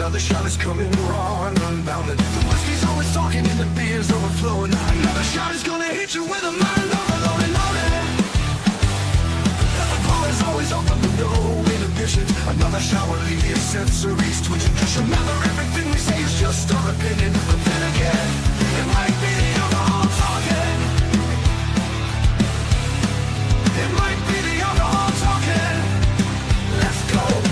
Another shot is coming raw and unbounded. The whiskey's always talking and the beer's overflowing. Another shot is gonna hit you with a mind overloaded, loaded. The bar is always open with no inhibitions. Another shot will leave your sensories twitching. Just remember, everything we say is just our opinion. But then again, it might be the alcohol talking. It might be the alcohol talking. Let's go.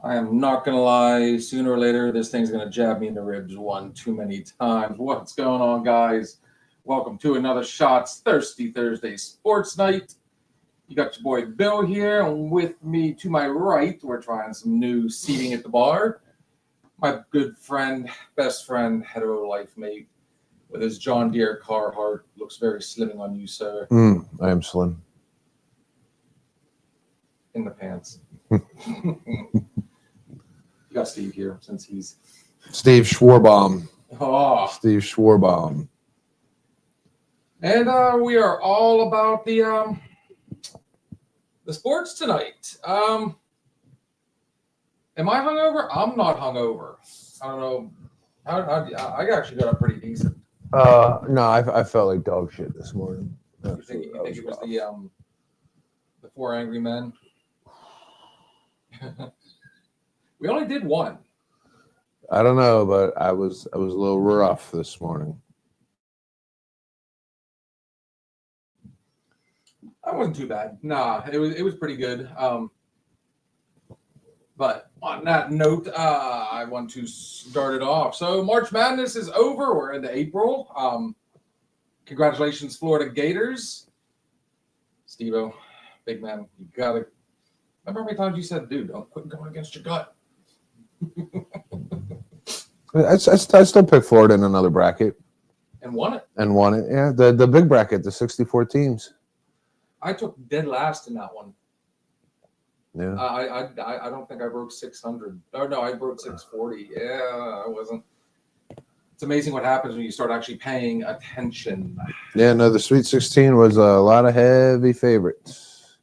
I am not going to lie, sooner or later, this thing's going to jab me in the ribs one too many times. What's going on, guys? Welcome to another Shots Thirsty Thursday Sports Night. You got your boy Bill here, and with me to my right, we're trying some new seating at the bar. My good friend, best friend, hetero life mate, with his John Deere Carhartt. Looks very slimming on you, sir. I am slim. In the pants. You got Steve here since he's Steve Schwarbaum. Oh, Steve Schwarbaum. and we are all about the sports tonight. Am I hungover? I'm not hungover. I don't know. I actually got up pretty decent. No, I felt like dog shit this morning. You think it was the Four Angry Men? We only did one. I don't know, but I was a little rough this morning. That wasn't too bad. Nah, it was pretty good. But on that note, I want to start it off. So March Madness is over. We're into April. Congratulations, Florida Gators. Steve-O, big man, you gotta remember how many times you said, dude, don't quit going against your gut. I still pick Florida in another bracket. And won it. And won it. Yeah, the big bracket, the 64 teams. I took dead last in that one. Yeah. I don't think I broke 600. Oh, no, I broke 640. Yeah, I wasn't. It's amazing what happens when you start actually paying attention. Yeah, no, the Sweet 16 was a lot of heavy favorites.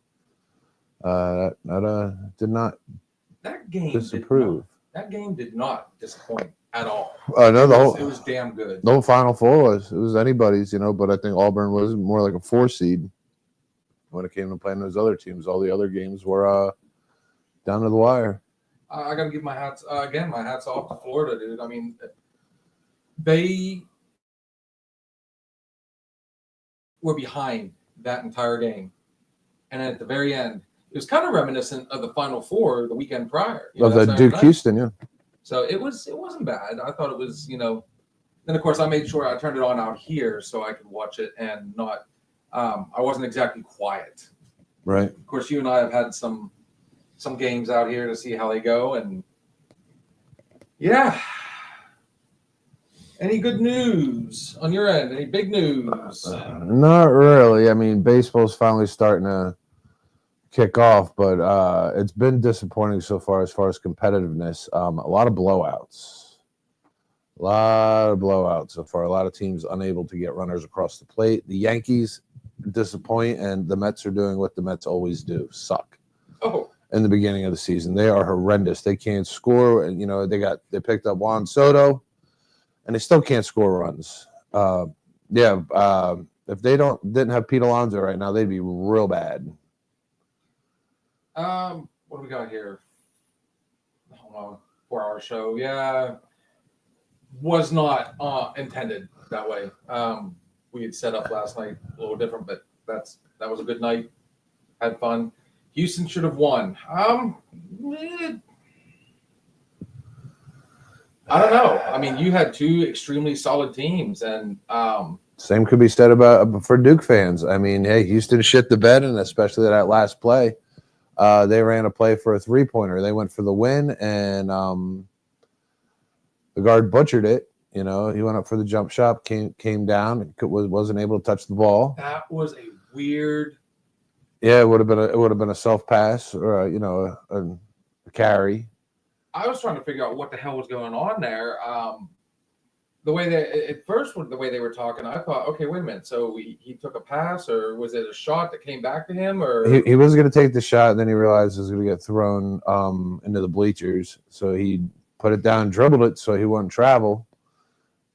Did not That game disapprove. That game did not disappoint at all. No, it was damn good. The whole Final Four was anybody's, but I think Auburn was more like a 4 seed when it came to playing those other teams. All the other games were down to the wire. I got to give my hats off to Florida, dude. I mean, they were behind that entire game, and at the very end, it was kind of reminiscent of the Final Four the weekend prior. Of the Duke Houston, yeah. So it wasn't bad. I thought it was, Then of course I made sure I turned it on out here so I could watch it and not. I wasn't exactly quiet. Right. Of course, you and I have had some games out here to see how they go, and yeah. Any good news on your end? Any big news? Not really. I mean, baseball's finally starting to kick off, but it's been disappointing so far as competitiveness. A lot of blowouts. So far. A lot of teams unable to get runners across the plate. The Yankees disappoint, and the Mets are doing what the Mets always do: suck. Oh, in the beginning of the season. They are horrendous. They can't score. And, they picked up Juan Soto, and they still can't score runs. If they didn't have Pete Alonso right now, they'd be real bad. What do we got here? Hold on, 4-hour show. Yeah, was not intended that way. We had set up last night a little different, but that was a good night. Had fun. Houston should have won. I don't know. I mean, you had two extremely solid teams, and same could be said about for Duke fans. I mean, hey, Houston shit the bed, and especially that last play. They ran a play for a 3-pointer. They went for the win, and the guard butchered it. He went up for the jump shot, came down, wasn't able to touch the ball. That was a weird. Yeah, it would have been a self pass or a carry. I was trying to figure out what the hell was going on there. The way the way they were talking, I thought, okay, wait a minute. So he took a pass, or was it a shot that came back to him, or he was going to take the shot, and then he realized it was going to get thrown into the bleachers. So he put it down, dribbled it, so he wouldn't travel.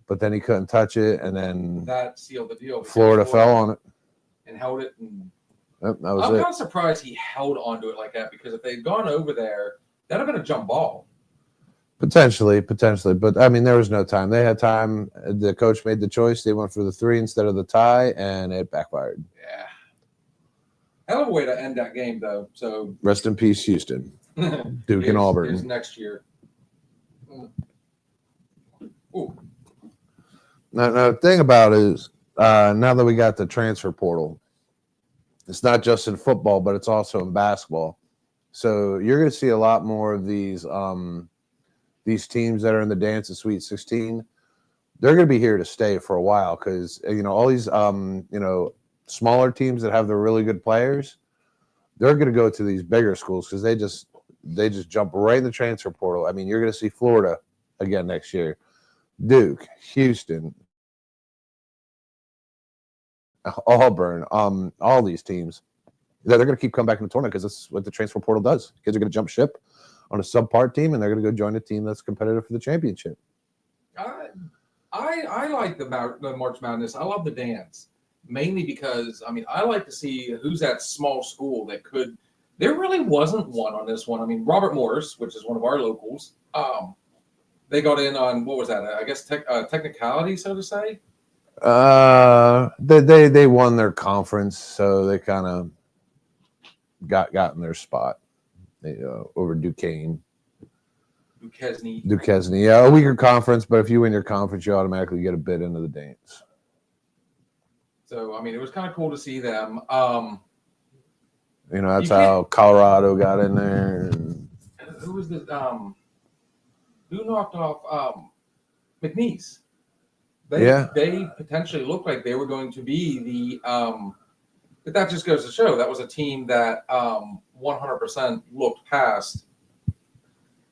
But then he couldn't touch it, and then that sealed the deal. Florida fell on it and held it. And yep, that was I'm it. kind of surprised he held onto it like that, because if they'd gone over there, that'd have been a jump ball. Potentially, but I mean, there was no time. They had time. The coach made the choice. They went for the 3 instead of the tie, and it backfired. Yeah, hell of a way to end that game, though. So rest in peace, Houston, Duke, and Auburn. Here's next year. Ooh. Now, the thing about it is, now that we got the transfer portal, it's not just in football, but it's also in basketball. So you're going to see a lot more of these teams that are in the dance of Sweet 16. They're going to be here to stay for a while, because all these smaller teams that have the really good players, they're going to go to these bigger schools because they just jump right in the transfer portal. I mean, you're going to see Florida again next year, Duke, Houston, Auburn, all these teams. They're going to keep coming back in the tournament because that's what the transfer portal does. Kids are going to jump ship on a subpar team, and they're going to go join a team that's competitive for the championship. I like the March Madness. I love the dance, mainly because, I mean, I like to see who's that small school that could. There really wasn't one on this one. I mean, Robert Morris, which is one of our locals, they got in on, what was that? I guess technicality, so to say. They won their conference, so they kind of got in their spot. Over Duquesne. Yeah, a weaker conference, but if you win your conference, you automatically get a bid into the dance. So, I mean, it was kind of cool to see them. That's how Colorado got in there. Who was the who knocked off McNeese? They potentially looked like they were going to be the but that just goes to show that was a team that 100% looked past.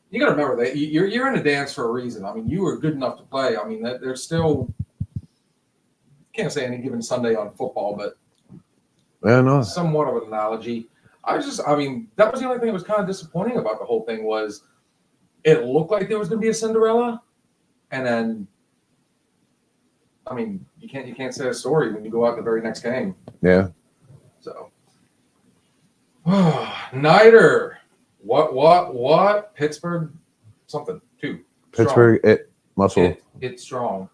You got to remember that you're in a dance for a reason. I mean, you were good enough to play. I mean, there's still, can't say any given Sunday on football, but somewhat of an analogy. That was the only thing that was kind of disappointing about the whole thing was it looked like there was going to be a Cinderella, and then, I mean, you can't say a story when you go out the very next game. Yeah. So, Nider, what? Pittsburgh, something too. Pittsburgh, muscle. It's strong.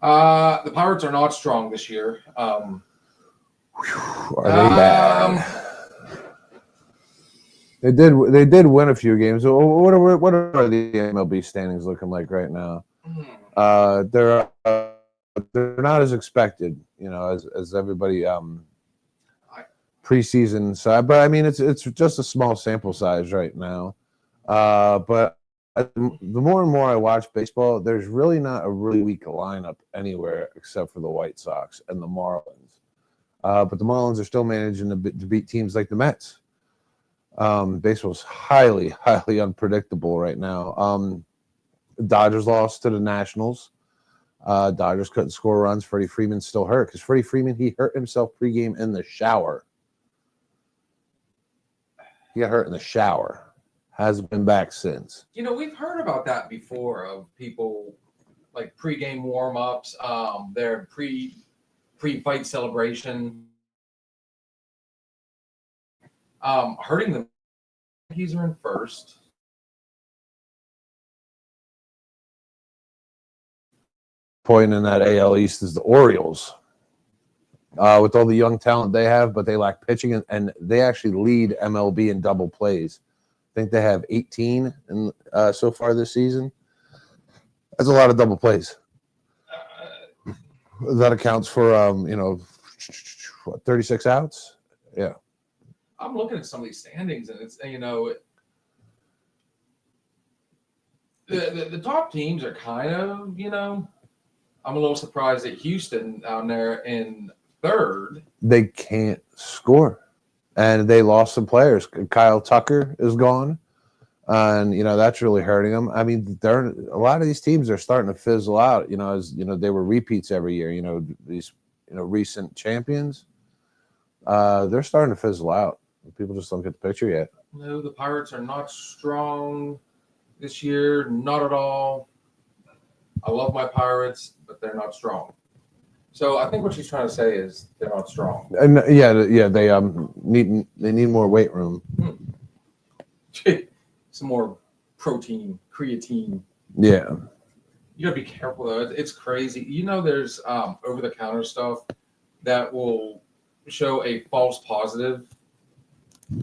The Pirates are not strong this year. Are they bad? They did win a few games. What are the MLB standings looking like right now? They're not as expected, as everybody preseason side, but I mean it's just a small sample size right now. But the more and more I watch baseball, there's really not a really weak lineup anywhere except for the White Sox and the Marlins. But the Marlins are still managing to beat teams like the Mets. Baseball's highly, highly unpredictable right now. Dodgers lost to the Nationals. Dodgers couldn't score runs. Freddie Freeman's still hurt because Freddie Freeman, he hurt himself pregame in the shower. He got hurt in the shower. Hasn't been back since. You know, we've heard about that before of people like pre-game warm-ups, their pre-fight celebration, hurting them. Yankees are in first. Point in that AL East is the Orioles. With all the young talent they have, but they lack pitching, and they actually lead MLB in double plays. I think they have 18 so far this season. That's a lot of double plays. That accounts for 36 outs. Yeah. I'm looking at some of these standings, and it's the top teams are kind of I'm a little surprised at Houston down there in third. They can't score, and they lost some players. Kyle Tucker is gone, and that's really hurting them. I mean, a lot of these teams are starting to fizzle out. As they were repeats every year. These recent champions, they're starting to fizzle out. People just don't get the picture yet. No, the Pirates are not strong this year, not at all. I love my Pirates, but they're not strong. So I think what she's trying to say is they're not strong. And they need more weight room. Some more protein, creatine. Yeah. You gotta be careful though. It's crazy. There's over-the-counter stuff that will show a false positive.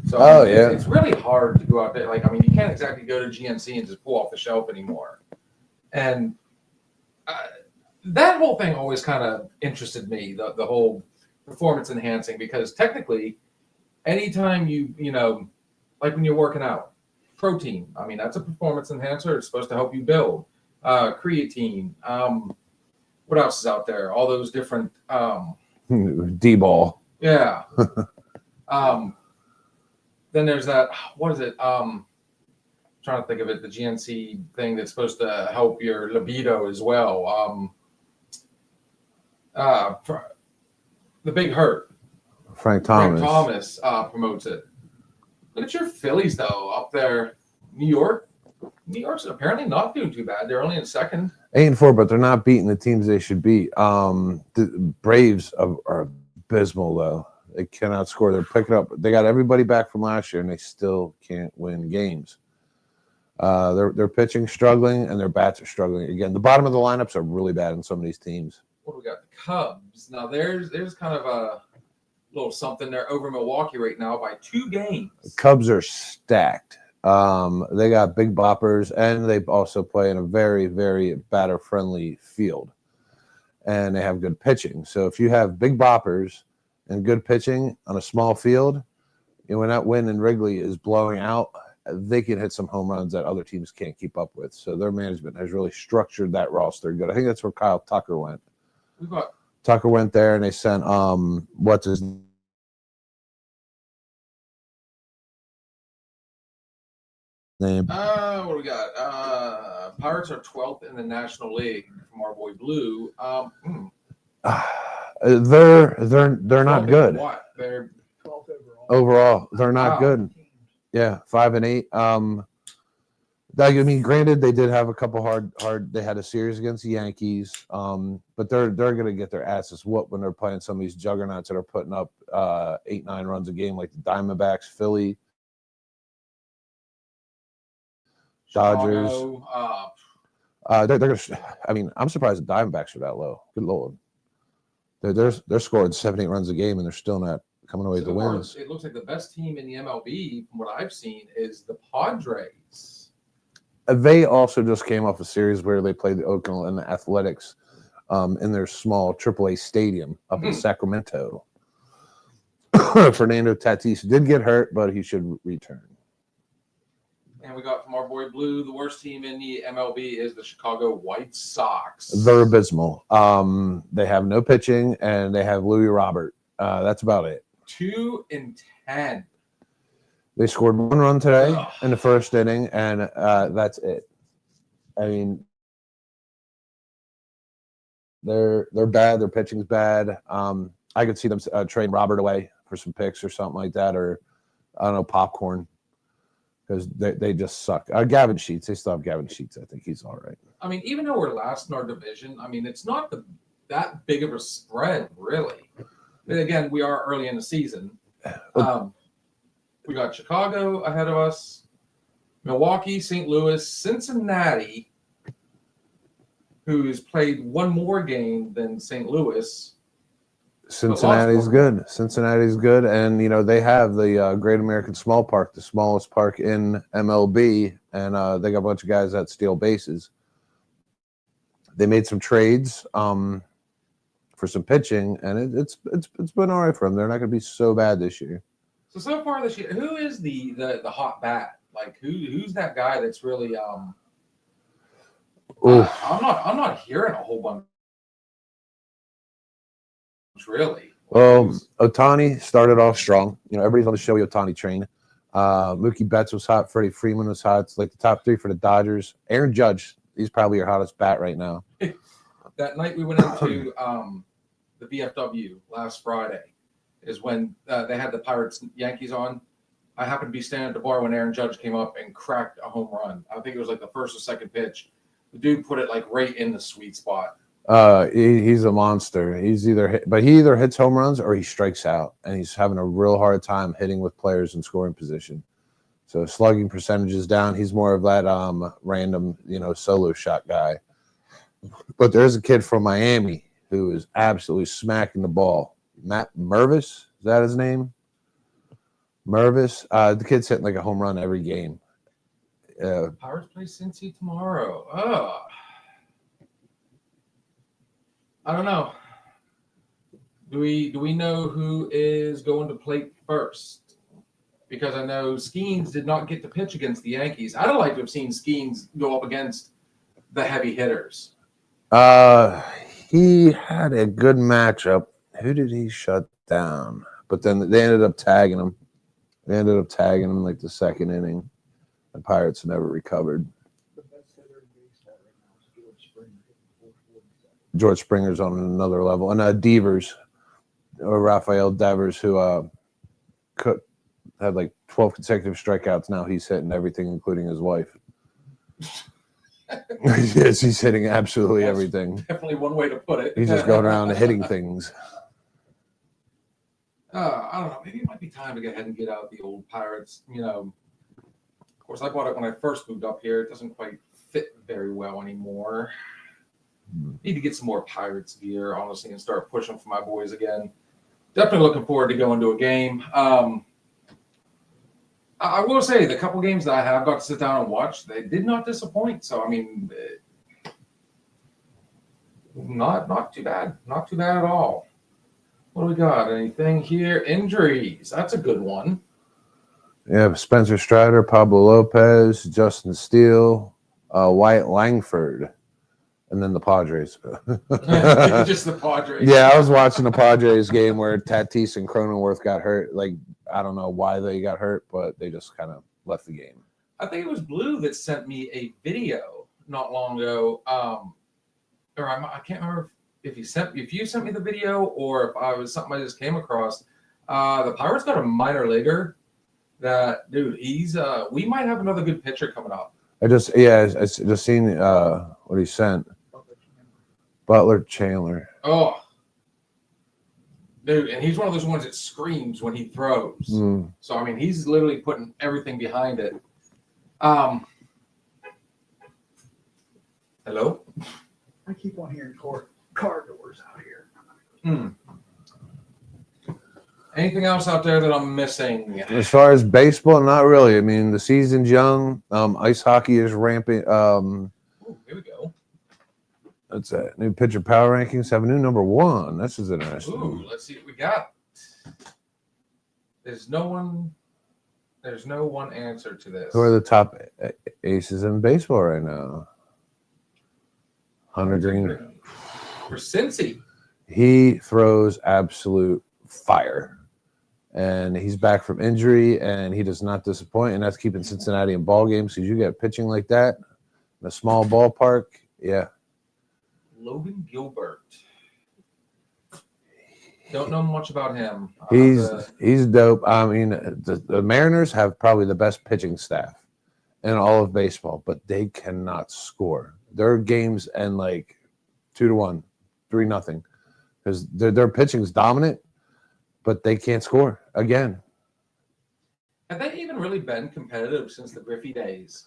So it's really hard to go out there. You can't exactly go to GNC and just pull off the shelf anymore. And that whole thing always kind of interested me, the whole performance enhancing, because technically, anytime like when you're working out, protein, that's a performance enhancer. It's supposed to help you build. Creatine. What else is out there? All those different D-ball. Yeah. Then there's that, what is it? Trying to think of it, the GNC thing that's supposed to help your libido as well. The Big Hurt. Frank Thomas. Promotes it. Look at your Phillies, though, up there. New York. New York's apparently not doing too bad. They're only in second. 8-4, but they're not beating the teams they should beat. The Braves are abysmal, though. They cannot score. They're picking up. They got everybody back from last year, and they still can't win games. Their pitching struggling, and their bats are struggling again. The bottom of the lineups are really bad in some of these teams. What do we got? The Cubs. Now there's kind of a little something there over Milwaukee right now by 2 games. The Cubs are stacked. They got big boppers, and they also play in a very, very batter-friendly field, and they have good pitching. So if you have big boppers and good pitching on a small field, when that wind in Wrigley is blowing out, they can hit some home runs that other teams can't keep up with. So their management has really structured that roster good. I think that's where Kyle Tucker went. Tucker went there, and they sent what's his name? What do we got? Pirates are 12th in the National League from our boy Blue. They're not good. What? They're 12th overall. They're not Wow. good. Yeah, 5-8. Granted, they did have a couple hard. They had a series against the Yankees, but they're going to get their asses whooped when they're playing some of these juggernauts that are putting up 8-9 runs a game, like the Diamondbacks, Philly, Dodgers. Chicago, They're going to. I'm surprised the Diamondbacks are that low. Good lord, they're scoring 7-8 runs a game, and they're still not coming away with the wins. It looks like the best team in the MLB, from what I've seen, is the Padres. They also just came off a series where they played the Oakland and the Athletics in their small AAA stadium up in Sacramento. Fernando Tatis did get hurt, but he should return. And we got from our boy Blue, the worst team in the MLB is the Chicago White Sox. They're abysmal. They have no pitching, and they have Louis Robert. That's about it. 2-10. They scored 1 run today in the first inning, and that's it. I mean, they're bad. Their pitching's bad. I could see them trade Robert away for some picks or something like that, or I don't know, popcorn. because they just suck. Gavin Sheets, they still have Gavin Sheets. I think he's all right. I mean, even though we're last in our division, I mean, it's not that big of a spread, really. But again, we are early in the season. We got Chicago ahead of us, Milwaukee, St. Louis, Cincinnati, who's played one more game than St. Louis. Cincinnati's good. Cincinnati's good, and they have the Great American Small Park, the smallest park in MLB, and they got a bunch of guys that steal bases. They made some trades for some pitching, and it's been all right for them. They're not going to be so bad this year. So far this year, who is the hot bat? Like who's that guy that's really I'm not hearing a whole bunch. Really? Well, Ohtani started off strong. Everybody's on the Shohei Ohtani train. Mookie Betts was hot. Freddie Freeman was hot. It's like the top three for the Dodgers. Aaron Judge, he's probably your hottest bat right now. That night we went into the VFW last Friday is when they had the Pirates Yankees on. I happened to be standing at the bar when Aaron Judge came up and cracked a home run. I think it was like the first or second pitch. The dude put it like right in the sweet spot. He's a monster. He either hits home runs or he strikes out, and he's having a real hard time hitting with players in scoring position. So slugging percentage is down. He's more of that random, solo shot guy. But there's a kid from Miami who is absolutely smacking the ball. Matt Mervis, is that his name? Mervis. The kid's hitting like a home run every game. Pirates play Cincy tomorrow. Oh. I don't know. Do we know who is going to play first? Because I know Skeens did not get to pitch against the Yankees. I'd like to have seen Skeens go up against the heavy hitters. He had a good matchup. Who did he shut down? But then they ended up tagging him. In like the second inning. The Pirates never recovered. George Springer's on another level. And Devers, or Rafael Devers, who had like 12 consecutive strikeouts. Now he's hitting everything, including his wife. Yes, he's hitting absolutely everything. Definitely one way to put it. He's just going around hitting things. I don't know. Maybe it might be time to go ahead and get out the old Pirates. Of course, I bought it when I first moved up here. It doesn't quite fit very well anymore. Need to get some more Pirates gear, honestly, and start pushing for my boys again. Definitely looking forward to going to a game. I will say the couple games that I have got to sit down and watch, they did not disappoint. So, I mean, not too bad. Not too bad at all. What do we got? Anything here? Injuries. That's a good one. Yeah, Spencer Strider, Pablo Lopez, Justin Steele, Wyatt Langford. And then the Padres. Just the Padres. Yeah, I was watching the Padres game where Tatis and Cronenworth got hurt. Like, I don't know why they got hurt, but they just kind of left the game. I think it was Blue that sent me a video not long ago. Or I can't remember if you sent me the video or if I was something I just came across. The Pirates got a minor leaguer. That dude, he's we might have another good pitcher coming up. I just seen what he sent. Butler Chandler. Oh, dude, and he's one of those ones that screams when he throws. So I mean, he's literally putting everything behind it. Hello. I keep on hearing car doors out here. Anything else out there that I'm missing? As far as baseball, not really. I mean, the season's young. Ice hockey is ramping. Ooh, here we go. That's it. New pitcher power rankings have a new number 1. This is interesting. Ooh, let's see what we got. There's no one answer to this. Who are the top aces in baseball right now? Hunter Green. For Cincy. He throws absolute fire. And he's back from injury, and he does not disappoint. And that's keeping Cincinnati in ball games because you get pitching like that in a small ballpark. Yeah. Logan Gilbert. Don't know much about him. I'll have He's dope. I mean, the Mariners have probably the best pitching staff in all of baseball, but they cannot score. Their games end like 2-1, 3-0, because their pitching's dominant, but they can't score again. have they even really been competitive since the Griffey days?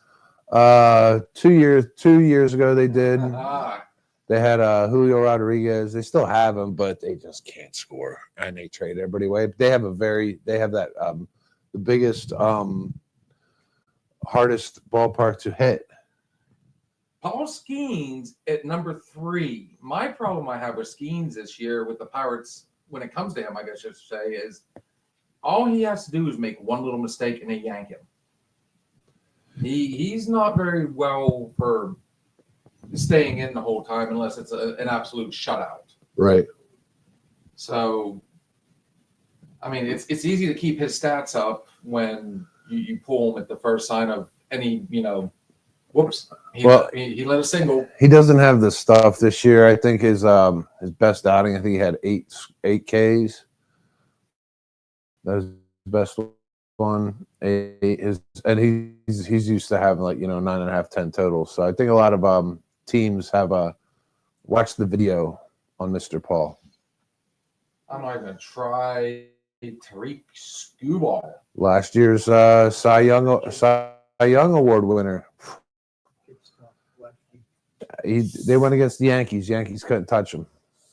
2 years ago they did. Ah, They had Julio Rodriguez. They still have him, but they just can't score, and they trade everybody away. They have that the biggest hardest ballpark to hit. Paul Skeens at number 3. My problem I have with Skeens this year with the Pirates, when it comes to him, I guess I should say, is all he has to do is make one little mistake and they yank him. He's not very well for staying in the whole time unless it's an absolute shutout. Right. So, I mean, it's easy to keep his stats up when you pull him at the first sign of any, whoops. He let a single. He doesn't have the stuff this year. I think his best outing, I think he had eight Ks. That was his best one. He's used to having 9.5, 10 totals. So I think a lot of teams have watched the video on Mr. Paul. I'm not even gonna try Tariq Skubal. Last year's Cy Young Award winner. They went against the Yankees. Yankees couldn't touch him.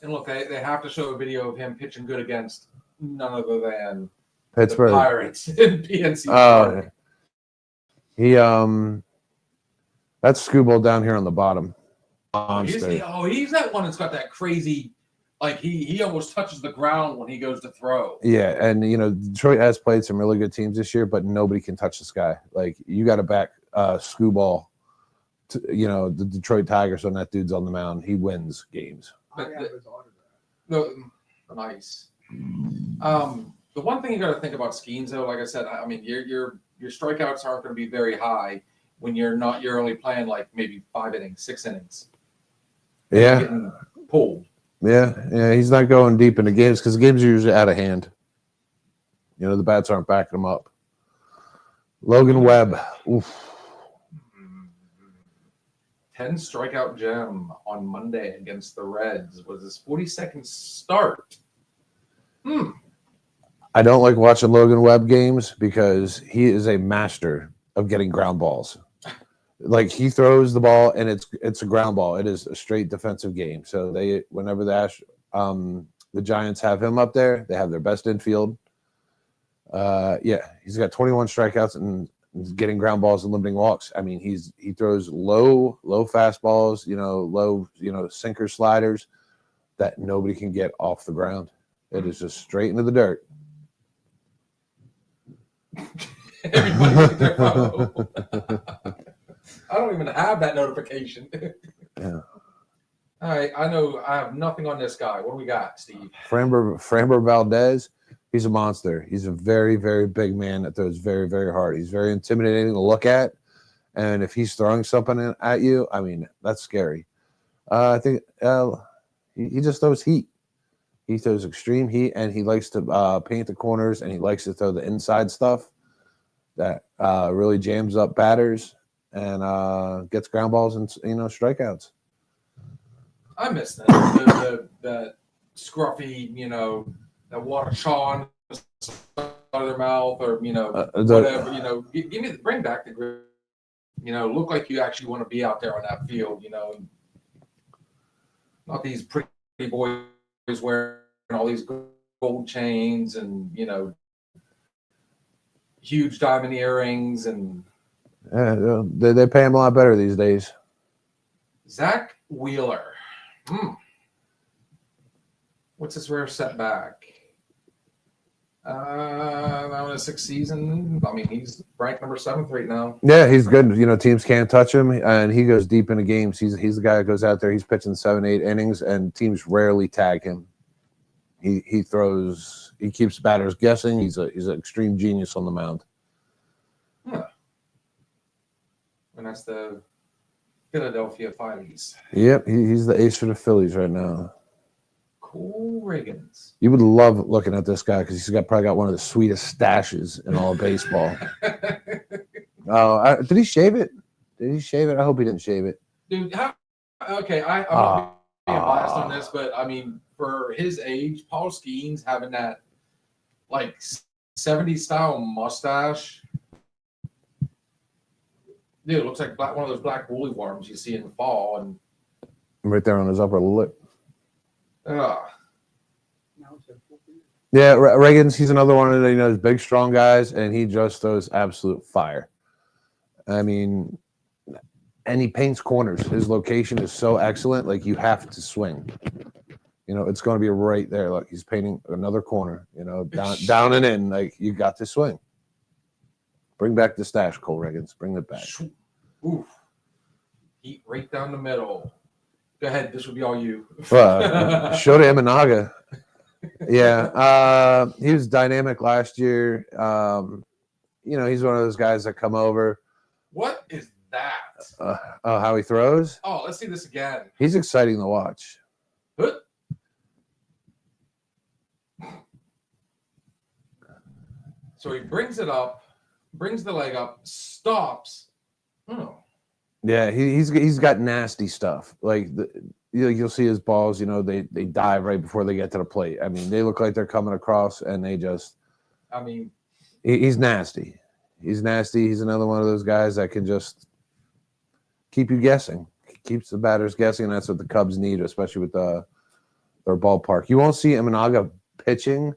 And look, they have to show a video of him pitching good against none other than Pittsburgh the Pirates in PNC. That's Skubal down here on the bottom. He's that one that's got that crazy, he almost touches the ground when he goes to throw. Yeah, and Detroit has played some really good teams this year, but nobody can touch this guy. You got to back Skubal. The Detroit Tigers, when that dude's on the mound, he wins games. Nice. The one thing you got to think about Skeens, though, like I said, I mean, your strikeouts aren't going to be very high when you're only playing maybe 5 innings, 6 innings. Yeah, getting pulled. Yeah. He's not going deep into games because the games are usually out of hand. The bats aren't backing him up. Logan Webb. Oof. 10 strikeout gem on Monday against the Reds was his 42nd start. I don't like watching Logan Webb games because he is a master of getting ground balls. He throws the ball and it's a ground ball. It is a straight defensive game. So whenever the Giants have him up there, they have their best infield. He's got 21 strikeouts and getting ground balls and limiting walks. I mean, he throws low fastballs, low, sinker sliders that nobody can get off the ground. It is just straight into the dirt. Everybody look at their phone. I don't even have that notification. Yeah. All right, I know I have nothing on this guy. What do we got, Steve? Framber Valdez. He's a monster. He's a very, very big man that throws very, very hard. He's very intimidating to look at. And if he's throwing something at you, I mean, that's scary. I think he just throws heat. He throws extreme heat, and he likes to paint the corners, and he likes to throw the inside stuff that really jams up batters and gets ground balls and strikeouts. I miss that scruffy, that water chaw out of their mouth, or whatever. Bring back the grip. Look like you actually want to be out there on that field. Not these pretty boys wearing all these gold chains and huge diamond earrings and. They pay him a lot better these days. Zach Wheeler. What's his rare setback? Now in his 6th season. I mean, he's ranked number 7th right now. Yeah, he's good. Teams can't touch him, and he goes deep into games. He's the guy that goes out there. He's pitching 7-8 innings, and teams rarely tag him. He throws. He keeps batters guessing. He's an extreme genius on the mound. Huh. And that's the Philadelphia Phillies. Yep, he's the ace for the Phillies right now. Cole Riggins. You would love looking at this guy because he's probably got one of the sweetest stashes in all of baseball. Oh, did he shave it? Did he shave it? I hope he didn't shave it. Dude, okay, I'm not being biased on this, but I mean, for his age, Paul Skeens having that like 70s style mustache. Dude, it looks like one of those black woolly worms you see in the fall. And Right there on his upper lip. uh, Yeah, Reagan's, he's another one of those big, strong guys, and he just throws absolute fire. I mean, and he paints corners. His location is so excellent, like you have to swing. It's going to be right there. Look, he's painting another corner, down and in. Like, you got to swing. Bring back the stash, Cole Riggins. Bring it back. oof. Heat right down the middle. Go ahead. This will be all you. Shota Imanaga. Yeah. He was dynamic last year. He's one of those guys that come over. What is that? How he throws? Oh, let's see this again. He's exciting to watch. Huh? So he brings it up, brings the leg up, stops. Oh. Yeah, he's got nasty stuff. Like you'll see his balls. They dive right before they get to the plate. I mean, they look like they're coming across, and they just. I mean, he's nasty. He's nasty. He's another one of those guys that can just keep you guessing. Keeps the batters guessing, and that's what the Cubs need, especially with their ballpark. You won't see Imanaga pitching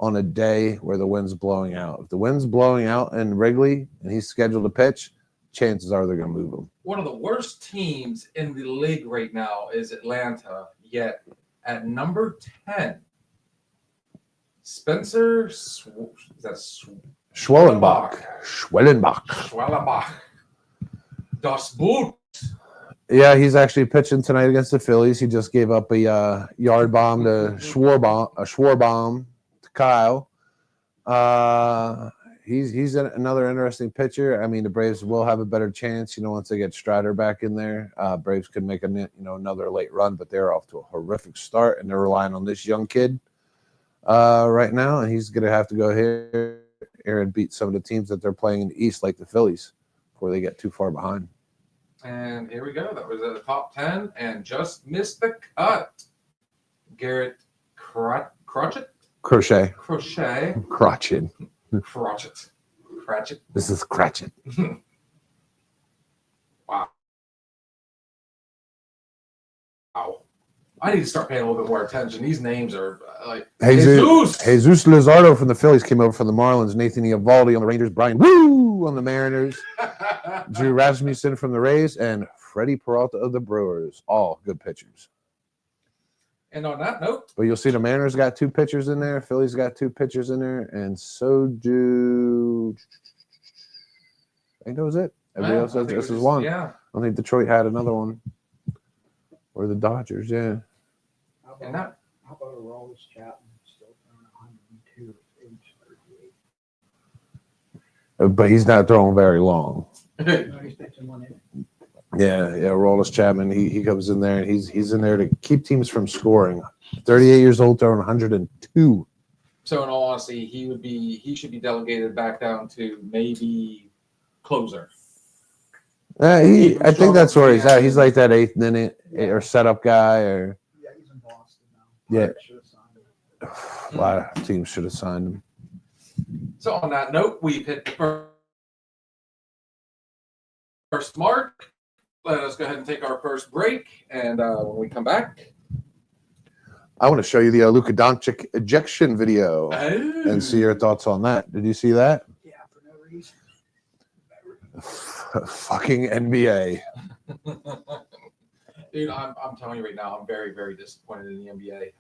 on a day where the wind's blowing out. If the wind's blowing out in Wrigley and he's scheduled to pitch, chances are they're going to move him. one of the worst teams in the league right now is Atlanta, yet at number 10, Spencer Schwellenbach. Schwellenbach. Das Boot. Yeah, he's actually pitching tonight against the Phillies. He just gave up a yard bomb to Schwarbaum to Kyle. He's another interesting pitcher. I mean, the Braves will have a better chance, once they get Strider back in there. Braves could make another late run, but they're off to a horrific start, and they're relying on this young kid right now, and he's going to have to go here and beat some of the teams that they're playing in the East, like the Phillies, before they get too far behind. And here we go. That was at the top 10 and just missed the cut. Garrett Crotchet. This is Cratchit. Wow. I need to start paying a little bit more attention. These names are like Jesus Luzardo from the Phillies came over from the Marlins. Nathan Eovaldi on the Rangers. Brian Woo on the Mariners. Drew Rasmussen from the Rays, and Freddie Peralta of the Brewers. All good pitchers. And on that note, but you'll see the Mariners got 2 pitchers in there. Phillies got 2 pitchers in there, and so do. I think that was it. Everybody else says this is one. Yeah. I think Detroit had another one, or the Dodgers. Yeah. How about Aroldis Chapman still throwing 102 at age 38? But he's not throwing very long. No, he's pitching 1 inning. Yeah. Aroldis Chapman. He comes in there, and he's in there to keep teams from scoring. 38 years old, throwing 102. So in all honesty, he should be delegated back down to maybe closer. I think that's where he's at. He's like that 8th inning or setup guy, or Yeah, he's in Boston now. Yeah. Should have signed him. a lot of teams should have signed him. So on that note, we've hit the first mark. Let us go ahead and take our first break, and when we come back, I want to show you the Luka Doncic ejection video and see your thoughts on that. Did you see that? Yeah, for no reason. Fucking NBA. Dude, I'm telling you right now, I'm very, very disappointed in the NBA.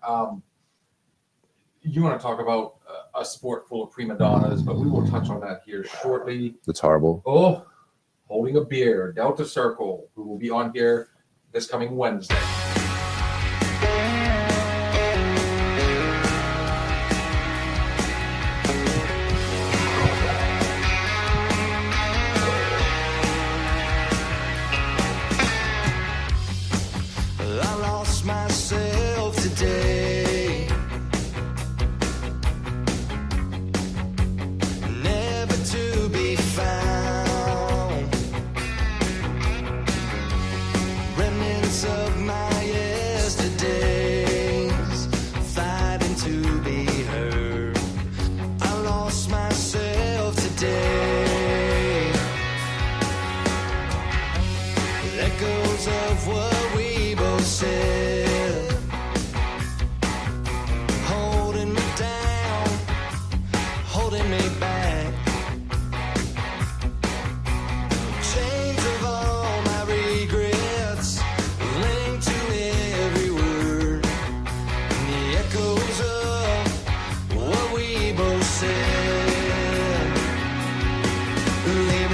You want to talk about a sport full of prima donnas, but we will touch on that here shortly. It's horrible. Oh, holding a beer, Delta Circle, who will be on here this coming Wednesday. I lost myself today.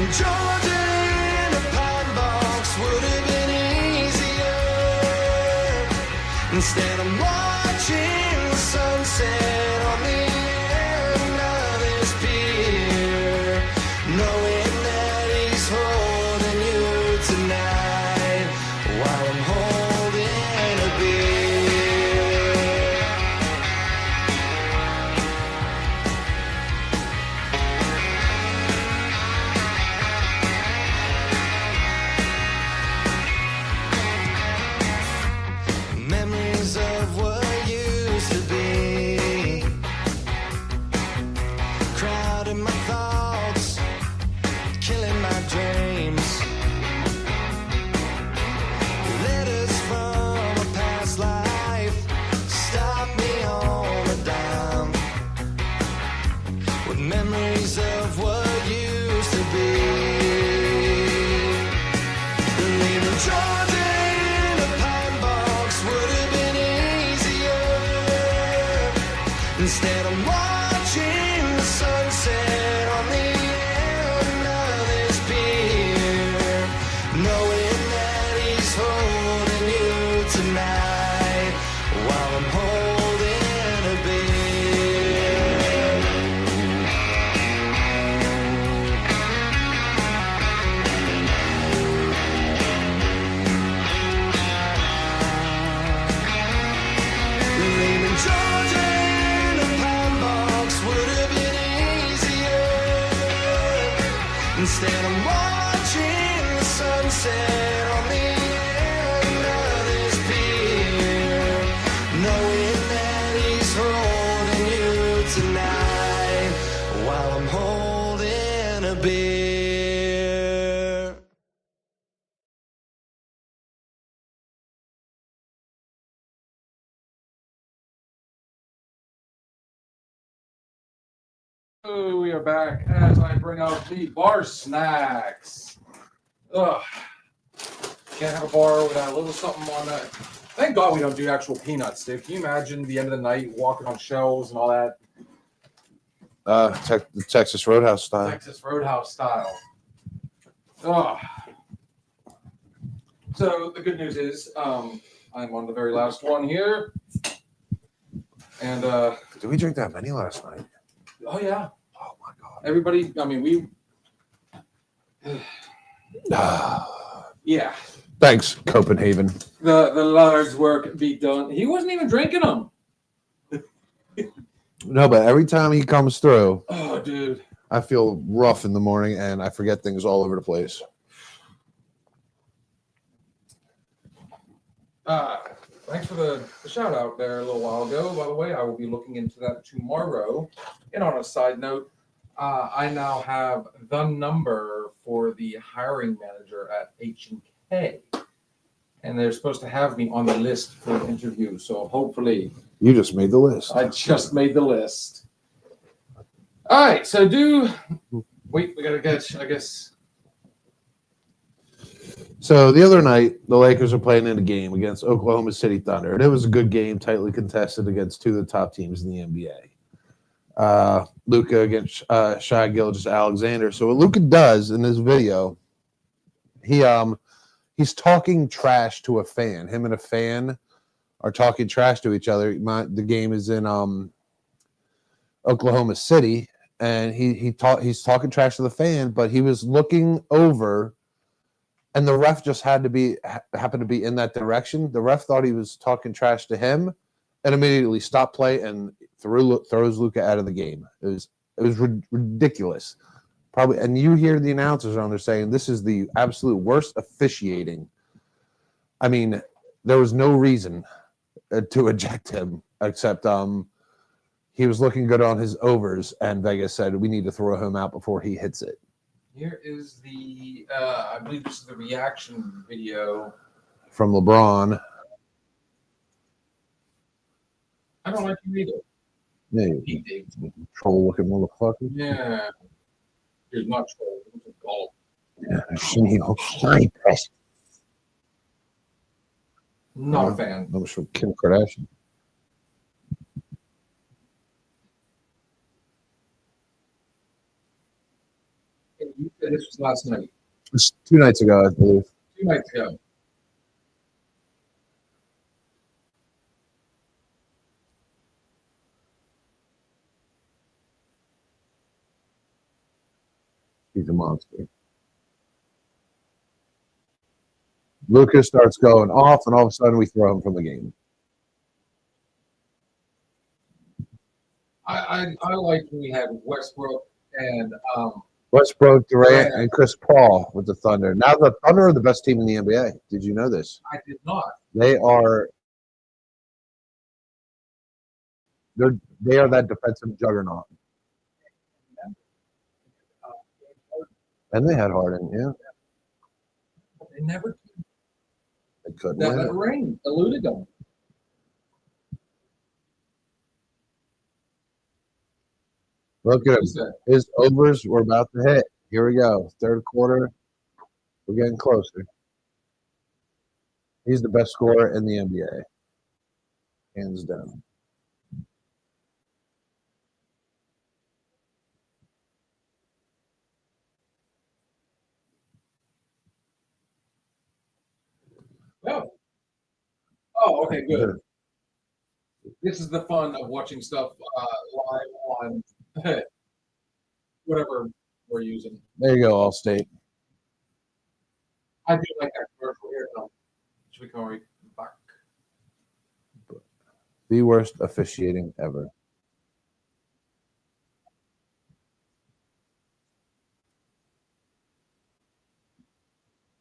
Leaving Georgia in a pine box would have been easier. Instead I'm watching the sunset on the end of this pier, knowing that he's holding you tonight while I'm holding a beer. Memories of what used to be, crowding my thoughts, killing my dreams. Letters from a past life stop me on a dime, with memories of what used to be. Leaving Georgia in a pine box would have been easier. Instead I'm watching the sunset on the end of this pier, knowing that he's holding you tonight while I'm holding a beer. Leaving Georgia in a pine box would have been easier. Instead I'm watching the sunset on the end of this pier, knowing that he's holding you tonight while I'm holding a beer. Oh, we are back as I bring out the bar snacks. Ugh. Can't have a bar without a little something on that. Thank God we don't do actual peanuts, Dave. Can you imagine the end of the night walking on shelves and all that? The Texas Roadhouse style. Texas Roadhouse style. Ugh. So the good news is I'm on the very last one here. And Did we drink that many last night? oh yeah. Oh my god. Everybody, I mean we yeah. Thanks, Copenhagen. The Lord's work be done. He wasn't even drinking them. No, but every time he comes through, Oh, dude. I feel rough in the morning and I forget things all over the place. Thanks for the shout out there a little while ago. By the way, I will be looking into that tomorrow. And on a side note, I now have the number for the hiring manager at H&K. And they're supposed to have me on the list for an interview. So hopefully You just made the list. I just made the list. All right. So we got to get, I guess. So the other night, the Lakers were playing in a game against Oklahoma City Thunder, and it was a good game, tightly contested against two of the top teams in the NBA. Luka against Shai Gilgeous-Alexander. So what Luka does in this video, he's talking trash to a fan. Him and a fan are talking trash to each other. The game is in Oklahoma City, and he's talking trash to the fan, but he was looking over. And the ref just happened to be in that direction. The ref thought he was talking trash to him, and immediately stopped play and throws Luka out of the game. It was ridiculous. Probably, and you hear the announcers on there saying this is the absolute worst officiating. I mean, there was no reason to eject him except he was looking good on his overs, and Vegas said we need to throw him out before he hits it. Here is the, I believe this is the reaction video. From LeBron. I don't like you either. Yeah, He digs. troll looking motherfucker. Yeah. He's not troll. He's a golf. Not a fan. That was from Kim Kardashian. And you This was last night, It's 2 nights ago, I believe. 2 nights ago. He's a monster. Lucas starts going off, and all of a sudden we throw him from the game. I liked when we had Westbrook and Westbrook, Durant, Durant. and Chris Paul with the Thunder. Now the Thunder are the best team in the NBA. Did you know this? I did not. They are they are that defensive juggernaut. And they had Harden, yeah. They never They couldn't that, win that it. rain eluded them. Look at him. Who's that? His overs were about to hit. Here we go. Third quarter. We're getting closer. He's the best scorer in the NBA. Hands down. Oh. Oh, okay, good. This is the fun of watching stuff live on whatever we're using. There you go, Allstate. I do like that commercial here. Should we call it back? The worst officiating ever.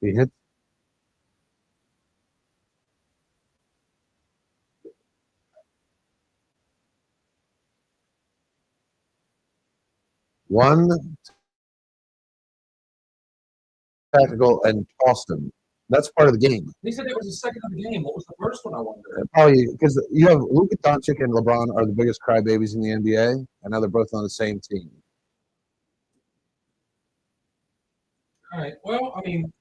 He hit. One tactical and tossed him. That's part of the game. He said it was the second of the game. What was the first one? I wonder. Probably because you have Luka Doncic and LeBron are the biggest crybabies in the NBA, and now they're both on the same team. All right. Well, I mean,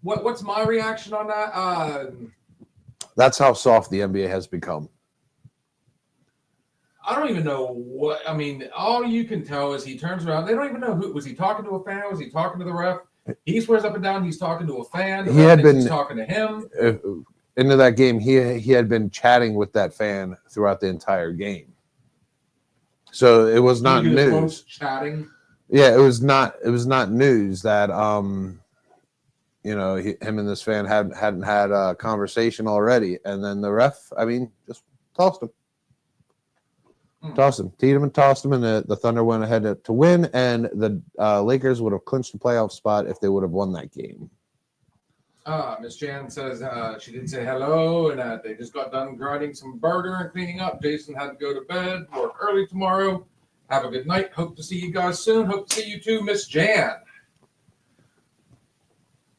what's my reaction on that? That's how soft the NBA has become. I don't even know what. I mean, all you can tell is he turns around. They don't even know who was he talking to a fan? Was he talking to the ref? He swears up and down he's talking to a fan. He had been he's talking to him. Into that game. He had been chatting with that fan throughout the entire game. So it was not news. Chatting. Yeah, it was not. It was not news that you know, him and this fan hadn't had a conversation already, and then the ref, I mean, just tossed him. Tossed him, teed him, and tossed him, and the Thunder went ahead to win, and the Lakers would have clinched the playoff spot if they would have won that game. Miss Jan says she did say hello, and they just got done grinding some burger and cleaning up. Jason had to go to bed, work early tomorrow. Have a good night. Hope to see you guys soon. Hope to see you too, Miss Jan.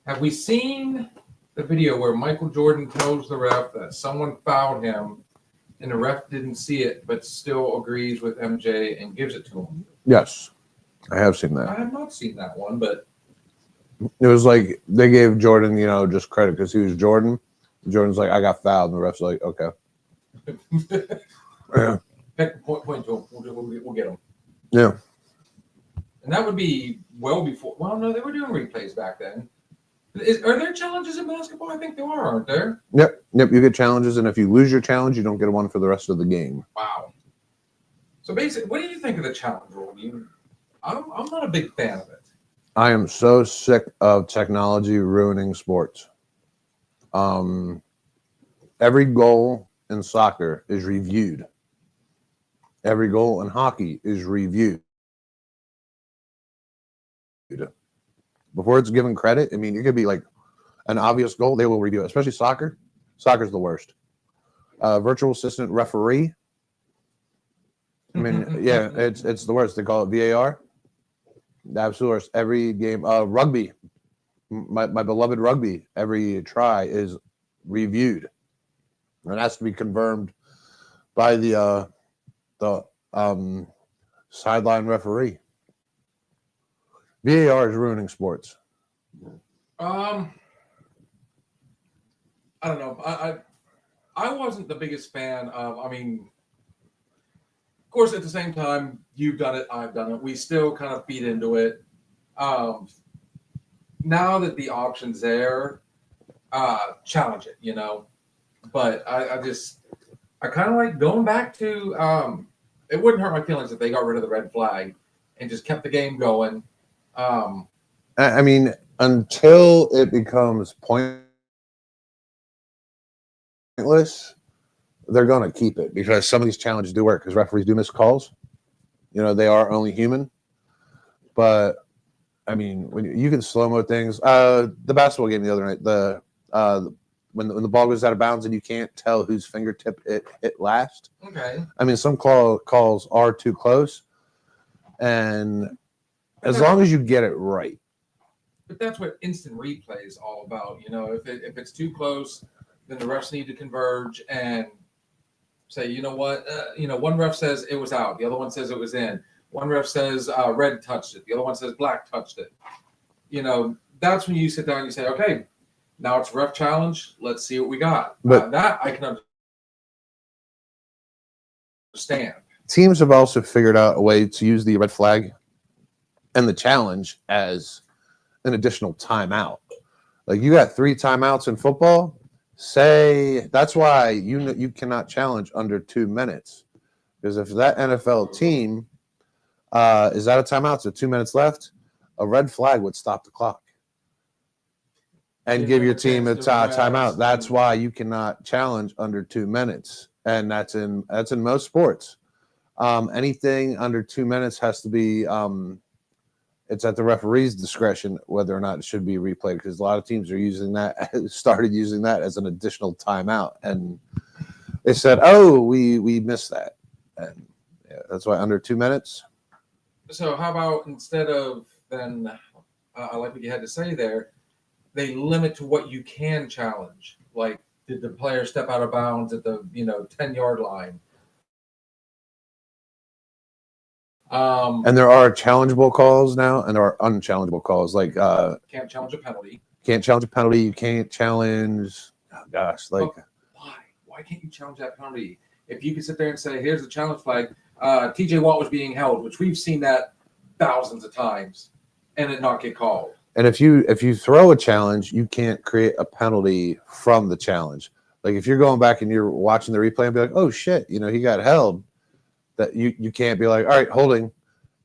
Have we seen the video where Michael Jordan tells the ref that someone fouled him and the ref didn't see it but still agrees with MJ and gives it to him? Yes, I have seen that. I have not seen that one, but It was like they gave Jordan, you know, just credit because he was Jordan. Jordan's like, I got fouled, and the ref's like, okay. Yeah. point to him. We'll get him. Yeah. And that would be well before. Well, no, they were doing replays back then. Are there challenges in basketball? I think there are, aren't there? Yep. You get challenges, and if you lose your challenge, you don't get one for the rest of the game. Wow. So basically, what do you think of the challenge rule? I'm not a big fan of it. I am so sick of technology ruining sports. Every goal in soccer is reviewed. Every goal in hockey is reviewed. Before it's given credit, I mean, it could be like an obvious goal, they will review it, especially soccer. Soccer's the worst. Virtual assistant referee. I mean, yeah, it's the worst. They call it VAR. The absolute worst. Every game, rugby, my beloved rugby, every try is reviewed. It has to be confirmed by the sideline referee. VAR is ruining sports. I don't know. I wasn't the biggest fan of. I mean, course, at the same time, you've done it, I've done it. We still kind of feed into it. Now that the option's there, challenge it, But I kind of like going back to. It wouldn't hurt my feelings if they got rid of the red flag and just kept the game going. I mean, until it becomes pointless, they're going to keep it because some of these challenges do work because referees do miss calls. They are only human. But I mean, when you can slow-mo things. The basketball game the other night, when the ball goes out of bounds and you can't tell whose fingertip it hit last. Okay. I mean, some calls are too close, and as long as you get it right. But that's what instant replay is all about. If it's too close, then the refs need to converge and say, you know what? One ref says it was out. The other one says it was in. One ref says red touched it. The other one says black touched it. That's when you sit down and you say, okay, now it's ref challenge. Let's see what we got. But that I can understand. Teams have also figured out a way to use the red flag and the challenge as an additional timeout. Like you got 3 timeouts in football. Say that's why you cannot challenge under 2 minutes, because if that NFL team is out of timeouts with 2 minutes left, a red flag would stop the clock and give your team a timeout. That's why you cannot challenge under 2 minutes, and that's in most sports. Anything under 2 minutes has to be. It's at the referee's discretion whether or not it should be replayed, because a lot of teams are started using that as an additional timeout, and they said, "Oh, we missed that," and that's why under 2 minutes. So how about instead of then, I like what you had to say there, they limit to what you can challenge. Like, did the player step out of bounds at the 10-yard line? And there are challengeable calls now, and there are unchallengeable calls. Like Can't challenge a penalty. Can't challenge a penalty. You can't challenge. Oh gosh, like why can't you challenge that penalty? If you can sit there and say, "Here's the challenge flag," TJ Watt was being held, which we've seen that thousands of times, and it not get called. And if you throw a challenge, you can't create a penalty from the challenge. Like if you're going back and you're watching the replay and be like, "Oh shit, he got held." That you can't be like, all right, holding,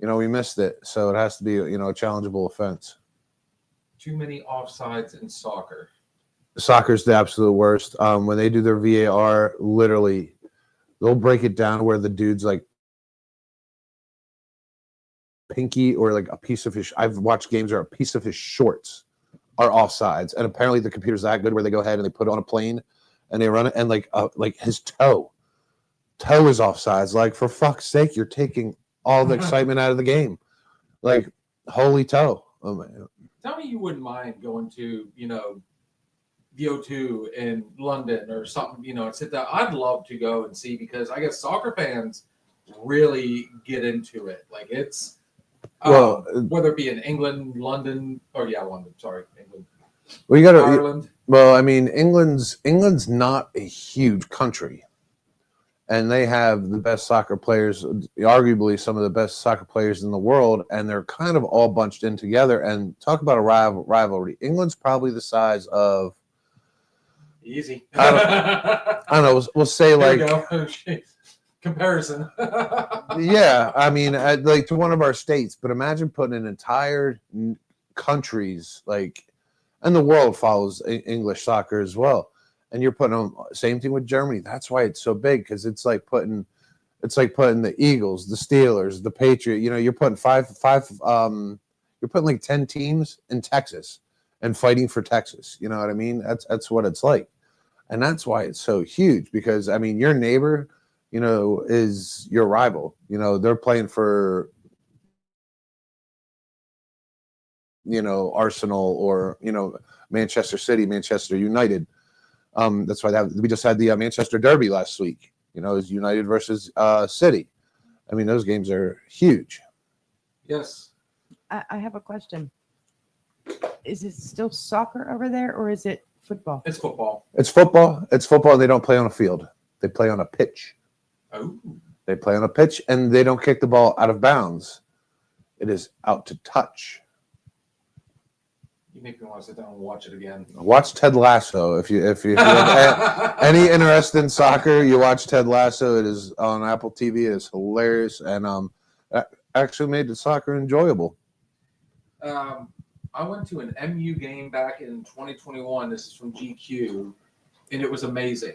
we missed it. So it has to be, a challengeable offense. Too many offsides in soccer. Soccer's the absolute worst. When they do their VAR, literally, they'll break it down where the dude's like pinky or like a piece of his. I've watched games where a piece of his shorts are offsides, and apparently the computer's that good where they go ahead and they put it on a plane and they run it, and like his toe is offsides. Like, for fuck's sake, you're taking all the excitement out of the game. Like, holy toe. Oh man. Tell me you wouldn't mind going to, the O2 in London or something, and sit down. I'd love to go and see, because I guess soccer fans really get into it. Like, it's whether it be in England, London, London, sorry, England. Well, you gotta Ireland. Well, I mean, England's not a huge country. And they have the best soccer players, arguably some of the best soccer players in the world, and they're kind of all bunched in together. And talk about a rivalry. England's probably the size of Easy. I don't know. We'll say like comparison. Yeah, I mean, like to one of our states. But imagine putting an entire countries and the world follows English soccer as well. And you're putting on same thing with Germany. That's why it's so big, because it's like putting the Eagles, the Steelers, the Patriots. You're putting you're putting like 10 teams in Texas and fighting for Texas. You know what I mean? That's what it's like, and that's why it's so huge. Because I mean, your neighbor, is your rival. They're playing for Arsenal or Manchester City, Manchester United. That's why we just had the Manchester Derby last week. It was United versus City. I mean, those games are huge. Yes. I have a question. Is it still soccer over there, or is it football? It's football. It's football. It's football, and they don't play on a field. They play on a pitch. Oh. They play on a pitch, and they don't kick the ball out of bounds. It is out to touch. You make me want to sit down and watch it again. Watch Ted Lasso if you have any interest in soccer. You watch Ted Lasso. It is on Apple TV. It is hilarious, and actually made the soccer enjoyable. I went to an MU game back in 2021. This is from GQ, and it was amazing.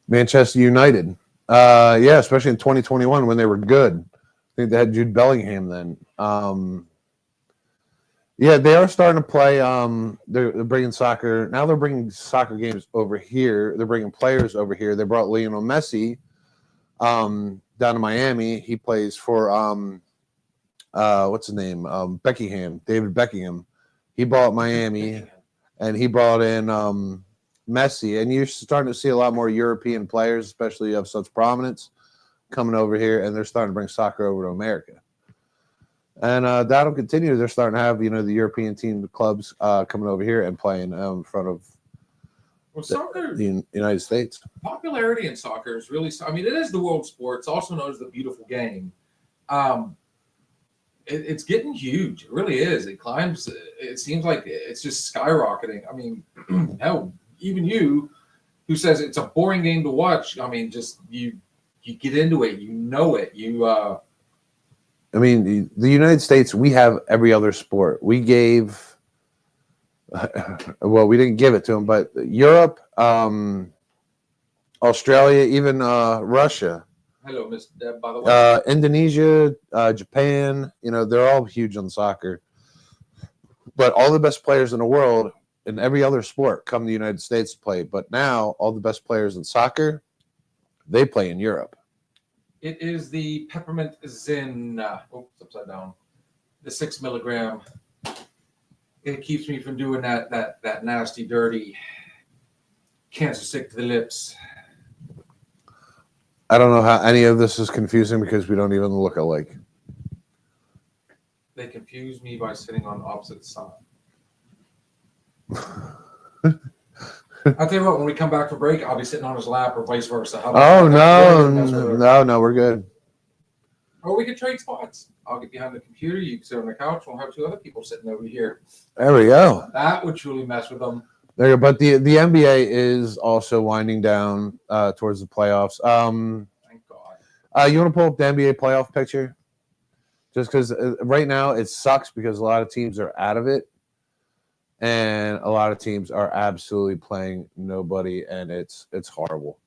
Manchester United, yeah, especially in 2021 when they were good. I think they had Jude Bellingham then. Yeah, they are starting to play. They're bringing soccer now. They're bringing soccer games over here. They're bringing players over here. They brought Lionel Messi down to Miami. He plays for what's his name? David Beckham. He bought Miami, and he brought in Messi. And you're starting to see a lot more European players, especially of such prominence, coming over here, and they're starting to bring soccer over to America. And that'll continue. They're starting to have, the European team, the clubs coming over here and playing in front of Soccer, the United States. popularity in soccer is really, I mean, it is the world sport. It's also known as the beautiful game. It's getting huge. It really is. It climbs. It seems like it's just skyrocketing. I mean, hell, even you, who says it's a boring game to watch, I mean, just you get into it. You know it. I mean, the United States, we have every other sport. We gave, well, we didn't give it to them, but Europe, Australia, even Russia, Hello, Miss Deb, by the way. Indonesia, Japan, they're all huge on soccer. But all the best players in the world in every other sport come to the United States to play. But now all the best players in soccer, they play in Europe. It is the peppermint Zin. Oops, upside down. The 6 milligram. It keeps me from doing that nasty, dirty, cancer sick to the lips. I don't know how any of this is confusing because we don't even look alike. They confuse me by sitting on opposite sides. I'll tell you what, when we come back for break, I'll be sitting on his lap or vice versa. How about Oh, that? no, we're good. Or we could trade spots. I'll get behind the computer. You can sit on the couch. We'll have two other people sitting over here. There we go. That would truly mess with them. There you go. But the NBA is also winding down towards the playoffs. Thank God. You want to pull up the NBA playoff picture? Just because right now it sucks because a lot of teams are out of it. And a lot of teams are absolutely playing nobody, and it's horrible.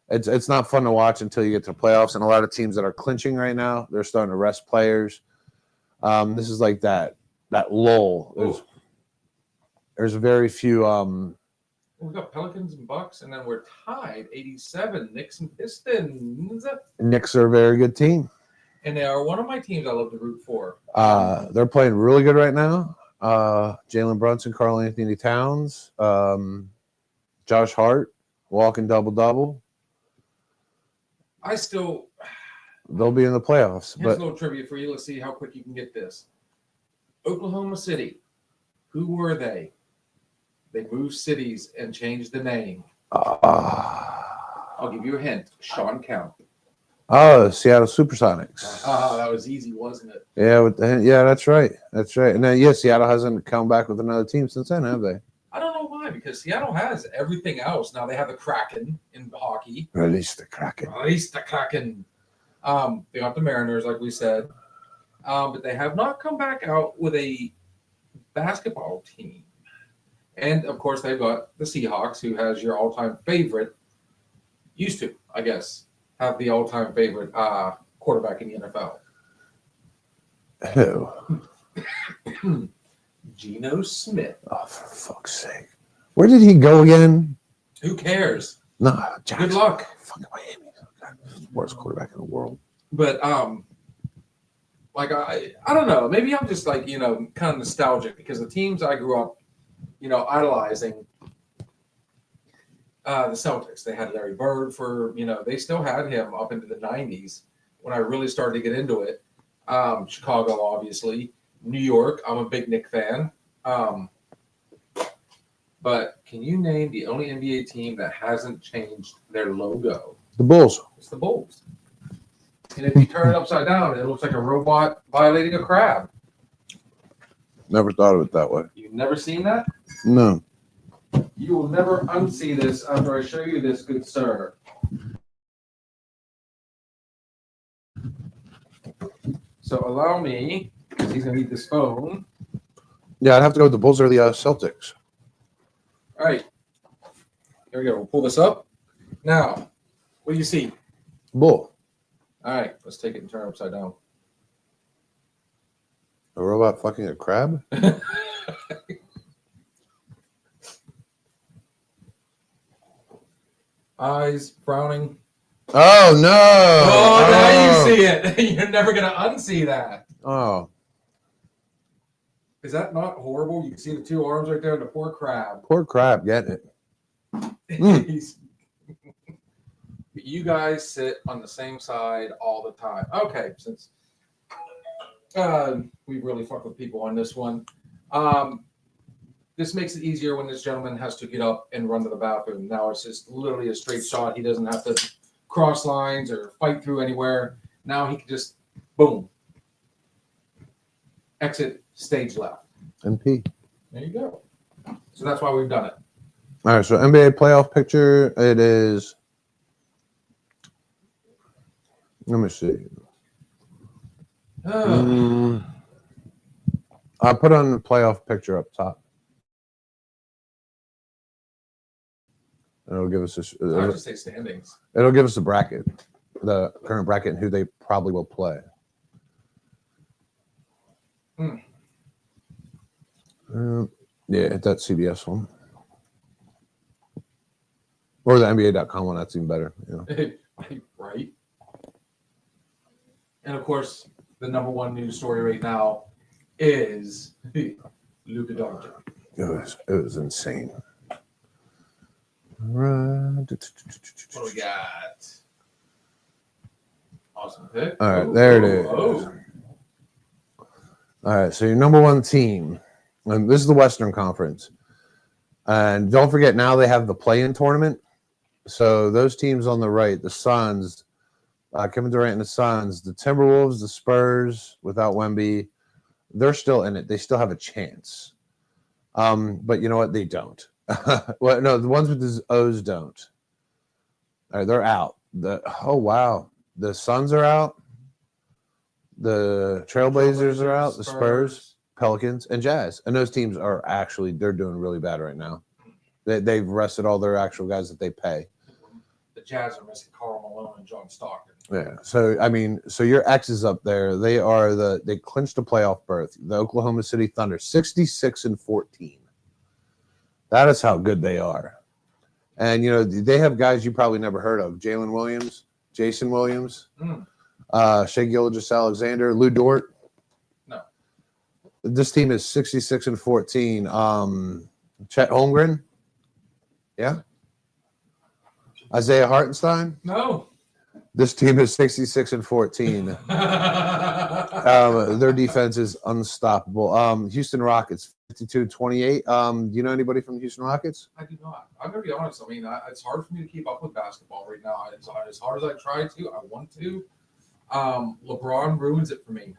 It's not fun to watch until you get to the playoffs. And a lot of teams that are clinching right now, they're starting to rest players. This is like that lull. There's very few. We've got Pelicans and Bucks, and then we're tied 87. Knicks and Pistons. Knicks are a very good team. And they are one of my teams I love to root for. They're playing really good right now. Jalen Brunson, Karl Anthony Towns, Josh Hart, walking double-double. They'll be in the playoffs. Here's But a little trivia for you. Let's see how quick you can get this. Oklahoma City. Who were they? They moved cities and changed the name. I'll give you a hint. Sean Kemp. Seattle Supersonics. That was easy, wasn't it? Yeah, that's right. That's right. And then, Seattle hasn't come back with another team since then, have they? I don't know why, because Seattle has everything else. Now they have the Kraken in hockey. Release the Kraken. Release the Kraken. They got the Mariners, like we said. But they have not come back out with a basketball team. And, of course, they've got the Seahawks, who has your all-time favorite, used to, I guess, have the all-time favorite quarterback in the NFL. Who? Geno Smith. Oh, for fuck's sake. Where did he go again? Who cares? No, Jackson. Good luck. Fucking Miami. Worst quarterback in the world. But like I don't know. Maybe I'm just like, kind of nostalgic because the teams I grew up, idolizing. The Celtics. They had Larry Bird for, they still had him up into the 90s when I really started to get into it. Chicago, obviously. New York. I'm a big Knicks fan. But can you name the only NBA team that hasn't changed their logo? The Bulls. It's the Bulls. And if you turn it upside down, it looks like a robot violating a crab. Never thought of it that way. You've never seen that? No. You will never unsee this after I show you this, good sir. So allow me, because he's going to need this phone. Yeah, I'd have to go with the Bulls or the Celtics. All right. Here we go. We'll pull this up. Now, what do you see? Bull. All right. Let's take it and turn it upside down. A robot fucking a crab? Eyes frowning. Oh, no. Oh, now you see it. You're never going to unsee that. Oh, Is that not horrible? You can see the two arms right there and the poor crab. poor crab getting it. He's- you guys sit on the same side all the time. Okay, since we really fuck with people on this one. This makes it easier when this gentleman has to get up and run to the bathroom. Now it's just literally a straight shot. He doesn't have to cross lines or fight through anywhere. Now he can just, boom, exit stage left. MP. There you go. So that's why we've done it. All right, so NBA playoff picture. It is. Let me see. I put on the playoff picture up top. It'll give us I just say standings. it'll give us the bracket, the current bracket, and who they probably will play. Yeah, hit that CBS one. Or the NBA.com one. That's even better. You know. Right. And of course, the number one news story right now is Luka Doncic. It was insane. Right. What do we got? Awesome pick. All right, there it is. Oh. All right, so your number one team, and this is the Western Conference. And don't forget, now they have the play-in tournament. So those teams on the right, the Suns, Kevin Durant and the Suns, the Timberwolves, the Spurs, without Wemby, they're still in it. They still have a chance. But you know what? They don't. Well, no, the ones with the O's don't. All right, they're out. Oh, wow. The Suns are out. The Trailblazers are out. The Spurs, Pelicans, and Jazz. And those teams are actually, they're doing really bad right now. They've rested all their actual guys that they pay. The Jazz are missing Karl Malone and John Stockton. Yeah. So, I mean, so your X's up there, they clinched a playoff berth. The Oklahoma City Thunder, 66-14. That is how good they are. And, you know, they have guys you probably never heard of. Jalen Williams, Jason Williams, Shai Gilgeous-Alexander, Lou Dort. No. This team is 66-14. Chet Holmgren. Yeah. Isaiah Hartenstein. No. This team is 66-14. Their defense is unstoppable. Houston Rockets, 52-28. Do you know anybody from the Houston Rockets? I do not. I'm going to be honest. I mean, it's hard for me to keep up with basketball right now. It's as hard as I try to. I want to. LeBron ruins it for me.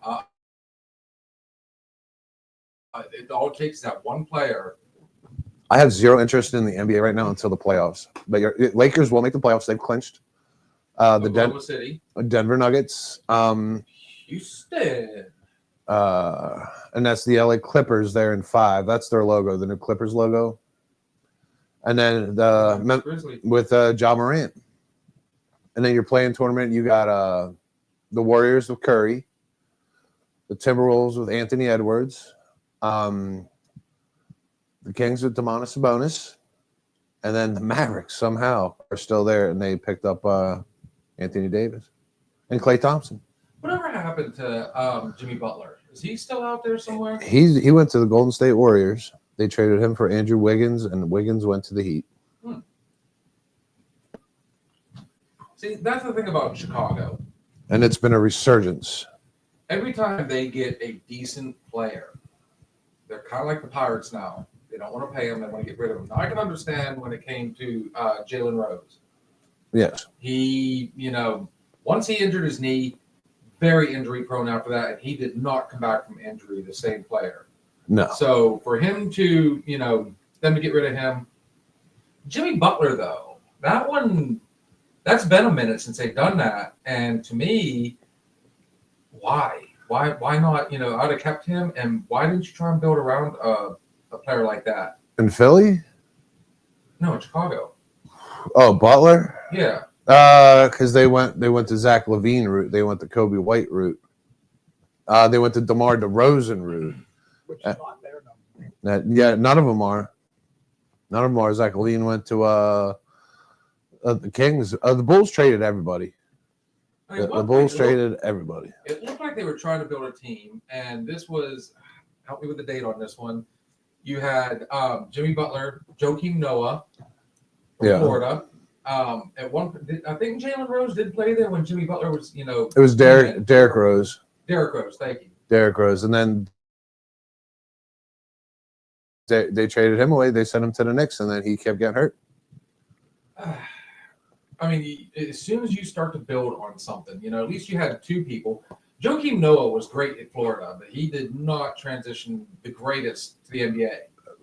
It all takes that one player. I have zero interest in the NBA right now until the playoffs. But your Lakers will make the playoffs. They've clinched. Oklahoma City. Denver Nuggets. Houston. And that's the LA Clippers there in 5. That's their logo, the new Clippers logo. And then Grizzlies. with Ja Morant. And then you're playing tournament. You got the Warriors with Curry, the Timberwolves with Anthony Edwards, the Kings with Domantas Sabonis, and then the Mavericks somehow are still there, and they picked up Anthony Davis and Klay Thompson. Whatever happened to Jimmy Butler? Is he still out there somewhere? He went to the Golden State Warriors. They traded him for Andrew Wiggins, and Wiggins went to the Heat. See, that's the thing about Chicago. And it's been a resurgence. Every time they get a decent player, they're kind of like the Pirates now. They don't want to pay him. They want to get rid of him. Now, I can understand when it came to Jalen Rose. Yes. He, once he injured his knee, very injury prone after that, and he did not come back from injury the same player. No. So for him to, them to get rid of him, Jimmy Butler though, that's been a minute since they've done that, and to me, why not? I'd have kept him, and why didn't you try and build around a player like that? In Philly? No, in Chicago. Oh, Butler? Yeah. Because they went to Zach LaVine route. They went the Kobe White route. They went to DeMar DeRozan route. Which is not their number. Yeah, none of them are. None of them are. Zach LaVine went to the Kings. The Bulls traded everybody. I mean, The Bulls traded everybody. It looked like they were trying to build a team, and this was, help me with the date on this one. You had Jimmy Butler, Joakim Noah from Florida. At one, I think Jalen Rose did play there when Jimmy Butler was, It was Derrick Rose. Derrick Rose, thank you. Derrick Rose, and then they traded him away. They sent him to the Knicks, and then he kept getting hurt. I mean, as soon as you start to build on something, at least you had two people. Joakim Noah was great at Florida, but he did not transition the greatest to the NBA.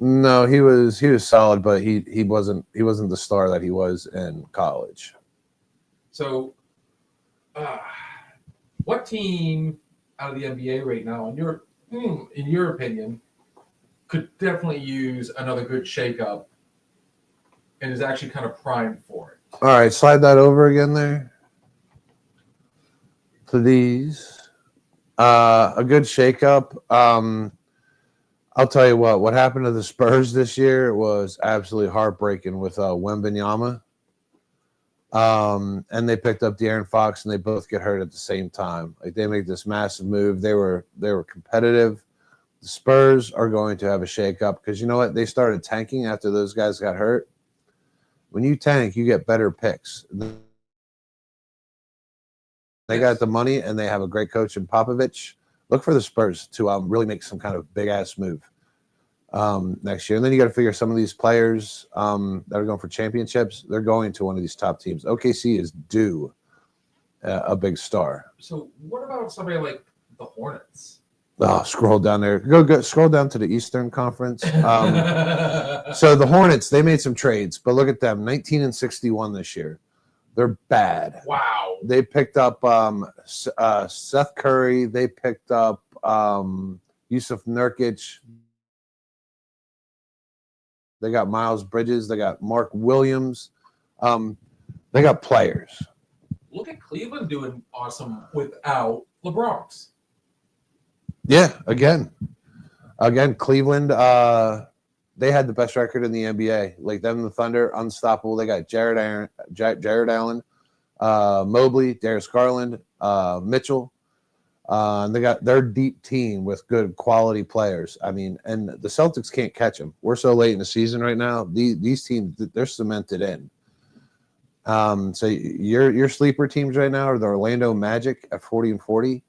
No, he was solid, but he wasn't the star that he was in college. So, what team out of the NBA right now, in your opinion, could definitely use another good shakeup and is actually kind of primed for it? All right, slide that over again there, please. A good shakeup. I'll tell you what happened to the Spurs this year was absolutely heartbreaking with Wembanyama. And they picked up De'Aaron Fox, and they both get hurt at the same time. Like, they make this massive move. They were competitive. The Spurs are going to have a shakeup because you know what? They started tanking after those guys got hurt. When you tank, you get better picks. They got the money, and they have a great coach in Popovich. Look for the Spurs to really make some kind of big-ass move next year. And then you got to figure some of these players that are going for championships, they're going to one of these top teams. OKC is due a big star. So what about somebody like the Hornets? Oh, scroll down there. Go scroll down to the Eastern Conference. So the Hornets, they made some trades, but look at them, 19-61 this year. They're bad. Wow. They picked up Seth Curry. They picked up Yusuf Nurkic. They got Miles Bridges. They got Mark Williams. They got players. Look at Cleveland doing awesome without LeBronx. Yeah, again, Cleveland, they had the best record in the NBA. Like them, the Thunder, unstoppable. They got Jared Allen, Mobley, Darius Garland, Mitchell. And they got their deep team with good quality players. I mean, and the Celtics can't catch them. We're so late in the season right now. These teams, they're cemented in. So your sleeper teams right now are the Orlando Magic at 40-40.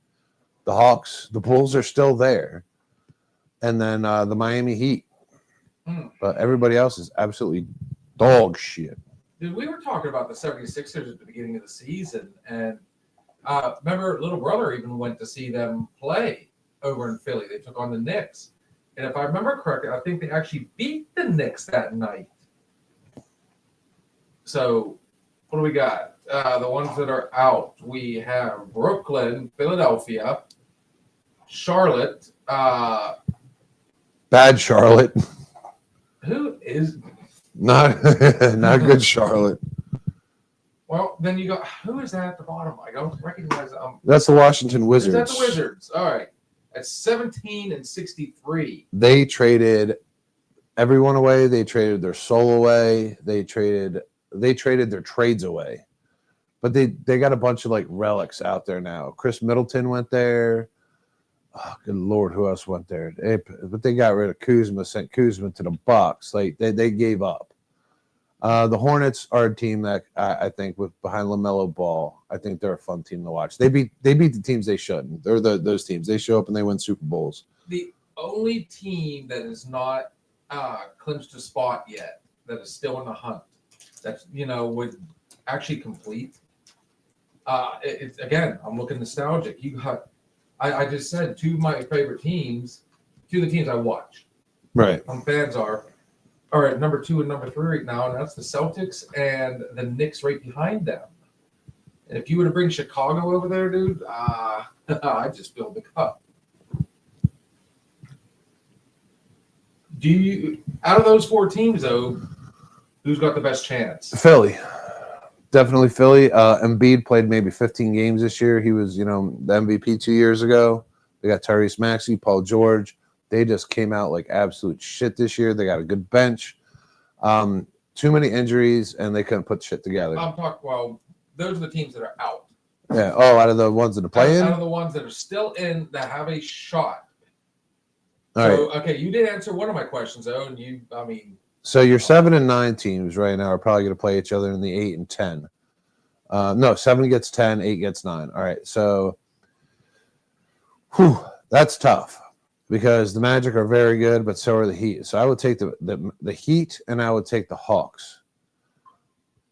The Hawks, the Bulls are still there. And then the Miami Heat. But everybody else is absolutely dog shit. Dude, we were talking about the 76ers at the beginning of the season, and remember, little brother even went to see them play over in Philly. They took on the Knicks. And if I remember correctly, I think they actually beat the Knicks that night. So what do we got? The ones that are out, we have Brooklyn, Philadelphia, Charlotte. Bad Charlotte. Who is? Not good Charlotte. Well, then you got, who is that at the bottom? I don't recognize. That's the Washington Wizards. Is that the Wizards? All right. At 17-63. They traded everyone away. They traded their soul away. They traded their trades away. But they got a bunch of like relics out there now. Chris Middleton went there. Oh, good Lord, who else went there? But they got rid of Kuzma, sent Kuzma to the Bucks. Like they gave up. The Hornets are a team that I think with behind LaMelo Ball, I think they're a fun team to watch. They beat the teams they shouldn't. They're those teams. They show up and they win Super Bowls. The only team that is not clinched a spot yet, that is still in the hunt, that's would actually complete, It's again, I'm looking nostalgic. You got, I just said two of my favorite teams, two of the teams I watch. Right. Fans are at number 2 and number 3 right now, and that's the Celtics and the Knicks right behind them. And if you were to bring Chicago over there, dude, I just filled the cup. Do you, out of those 4 teams though, who's got the best chance? Philly. Definitely Philly. Embiid played maybe 15 games this year. He was, the MVP 2 years ago. They got Tyrese Maxey, Paul George. They just came out like absolute shit this year. They got a good bench. Too many injuries, and they couldn't put shit together. I'm talking, well, those are the teams that are out. Yeah. Oh, out of the ones that are playing? Out of the ones that are still in that have a shot. All right. Okay, you did answer one of my questions, though, and So your 7 and 9 teams right now are probably going to play each other in the 8 and 10. No, 7 gets 10, 8 gets 9. All right, so that's tough because the Magic are very good, but so are the Heat. So I would take the Heat, and I would take the Hawks.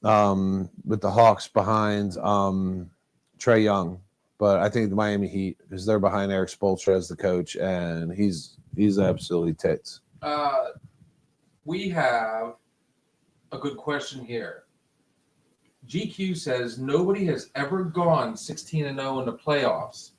With the Hawks behind Trae Young, but I think the Miami Heat because they're behind Eric Spoelstra as the coach, and he's absolutely tits. We have a good question here. GQ says nobody has ever gone 16-0 in the playoffs.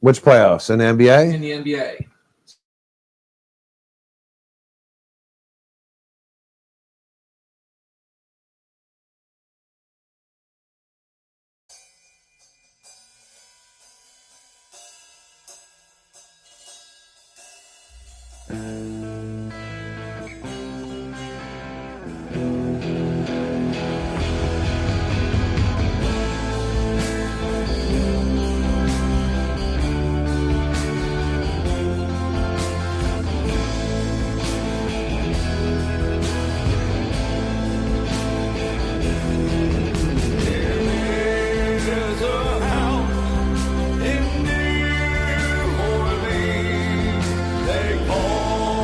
Which playoffs? In the NBA? In the NBA. There's a house in New Orleans they call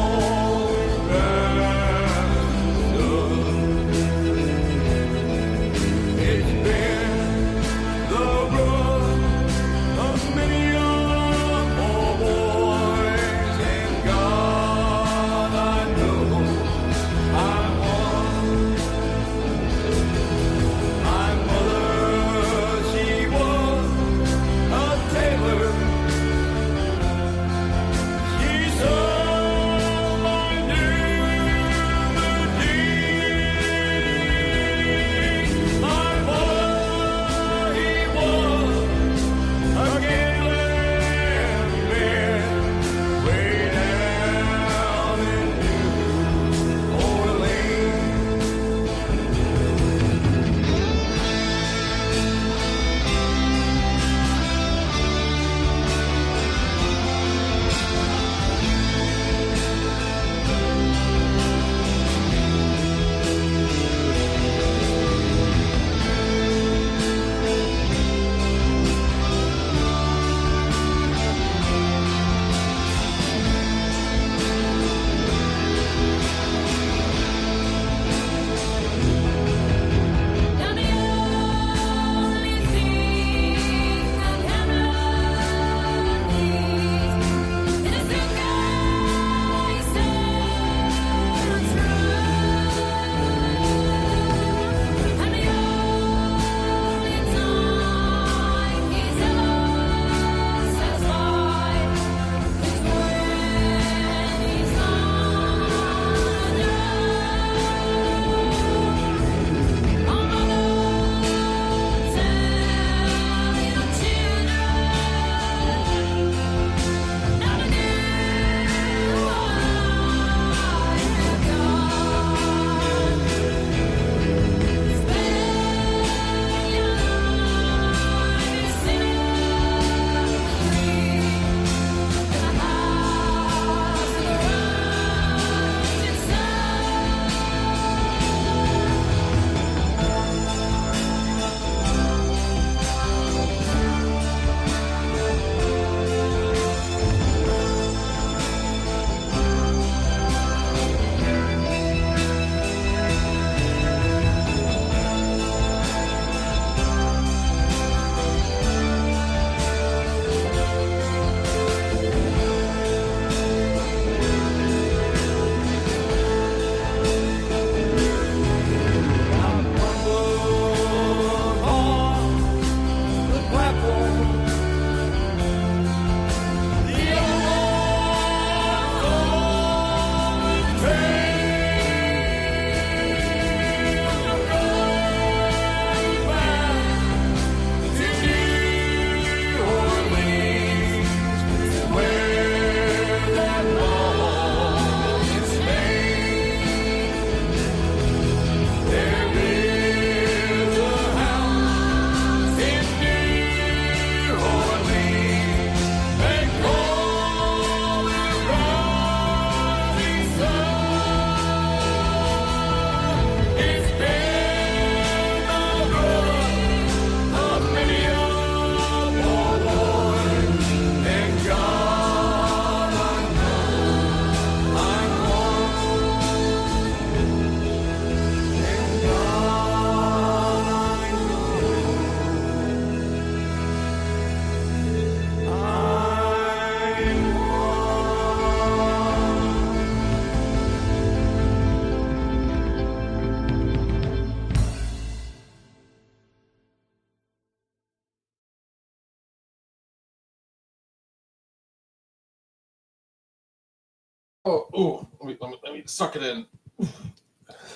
let me suck it in.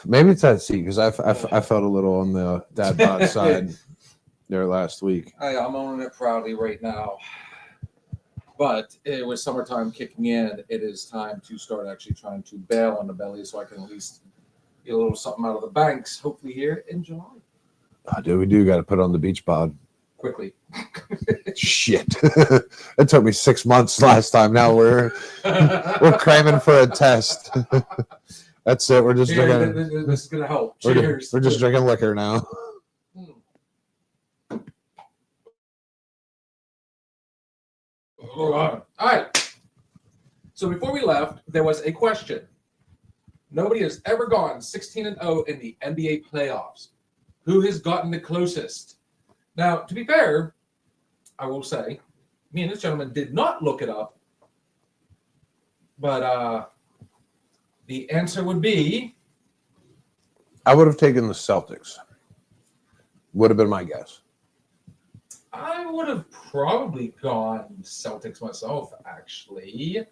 Maybe it's that seat because I felt a little on the dad bod side there last week. I'm owning it proudly right now. But it was summertime kicking in. It is time to start actually trying to bail on the belly so I can at least get a little something out of the banks, hopefully here in July. Oh, dude, we do got to put on the beach bod. Quickly. Shit. It took me 6 months last time. Now we're cramming for a test. That's it. We're just Here, drinking. this is going to help. We're Cheers. just drinking liquor now. All right. So before we left, there was a question. Nobody has ever gone 16-0 in the NBA playoffs. Who has gotten the closest? Now, to be fair, I will say, me and this gentleman did not look it up, but the answer would be I would have taken the Celtics. Would have been my guess. I would have probably gone Celtics myself, actually,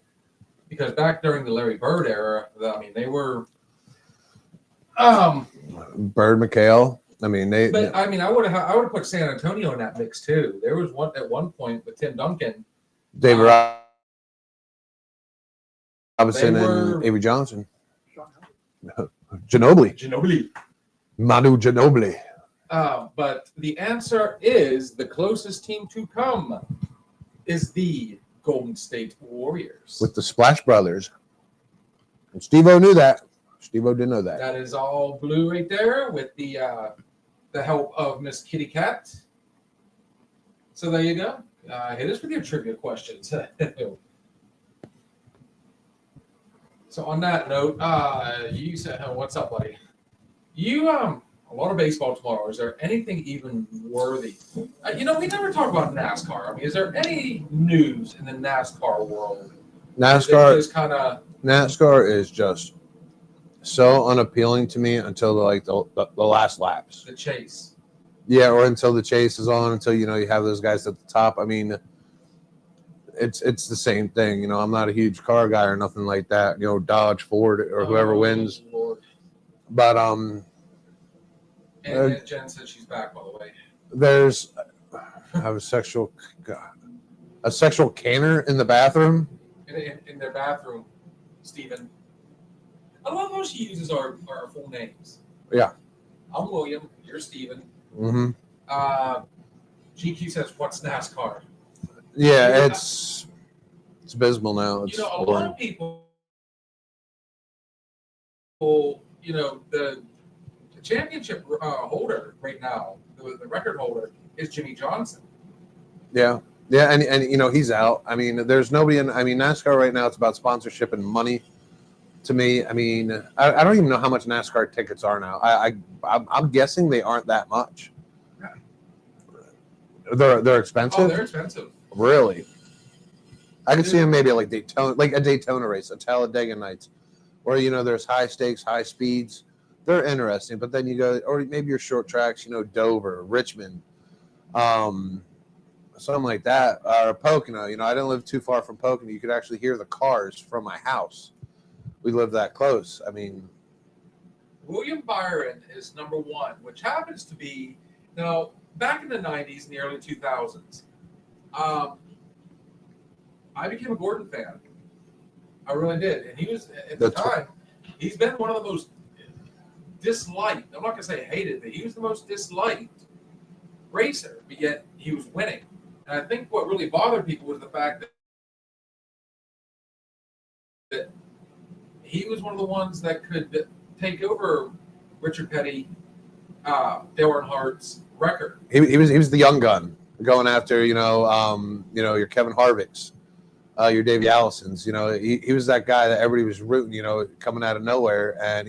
because back during the Larry Bird era, I mean, they were. Bird, McHale. I mean, But I mean, I would have put San Antonio in that mix too. There was one at one point with Tim Duncan. David Robinson They were- and Avery Johnson. Ginobili. Manu Ginobili. But the answer is the closest team to come is the Golden State Warriors. With the Splash Brothers. And Steve-O knew that. Steve-O didn't know that. That is all blue right there with the help of Miss Kitty Cat. So there you go. Hit us with your trivia questions. So on that note, you said, what's up, buddy? You a lot of baseball tomorrow. Is there anything even worthy? We never talk about NASCAR. I mean, is there any news in the NASCAR world? NASCAR Is is just so unappealing to me until the last laps. the chase. Yeah, or until the chase is on, until you have those guys at the top. I mean, it's the same thing. I'm not a huge car guy or nothing like that. Dodge, Ford, or whoever wins. Lord. But And Jen said she's back, by the way. there's I have a sexual canner in the bathroom. In their bathroom, Stephen. I love how she uses our full names. Yeah. I'm William. You're Stephen. Mm-hmm. GQ says, "What's NASCAR?" Yeah, it's abysmal now. It's A lot boring. of people, the championship holder right now, the record holder is Jimmy Johnson. Yeah, and he's out. I mean, there's nobody in. I mean, NASCAR right now, it's about sponsorship and money. To me, I mean, I don't even know how much NASCAR tickets are now. I'm guessing they aren't that much. They're expensive. Oh, they're expensive. Really? I could see them maybe like Daytona, like a Daytona race, a Talladega Nights, where there's high stakes, high speeds. They're interesting, but then you go, or maybe your short tracks, Dover, Richmond, something like that, or Pocono. I didn't live too far from Pocono. You could actually hear the cars from my house. We live that close. I mean, William Byron is number one, which happens to be back in the 90s and the early 2000s. I became a Gordon fan. I really did, and he was at the time. He's been one of the most disliked. I'm not gonna say hated, but he was the most disliked racer. But yet he was winning. And I think what really bothered people was the fact that he was one of the ones that could take over Richard Petty, Dale Earnhardt's record. he was the young gun going after your Kevin Harvick's, your Davey Allison's. He was that guy that everybody was rooting. Coming out of nowhere, and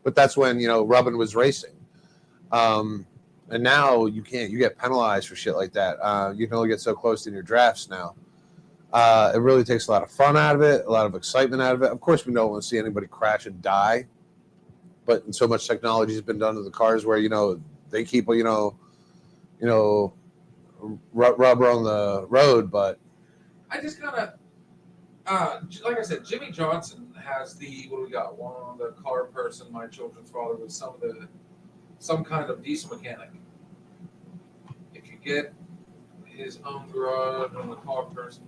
but that's when Rubbin was racing. And now you can't. You get penalized for shit like that. You can only get so close in your drafts now. It really takes a lot of fun out of it, a lot of excitement out of it. Of course, we don't want to see anybody crash and die, but so much technology has been done to the cars where they keep rubber on the road. But I just gotta Like I said, Jimmy Johnson has the what do we got? One the car person. My children's father was some kind of diesel mechanic. If you get his own garage and the car person,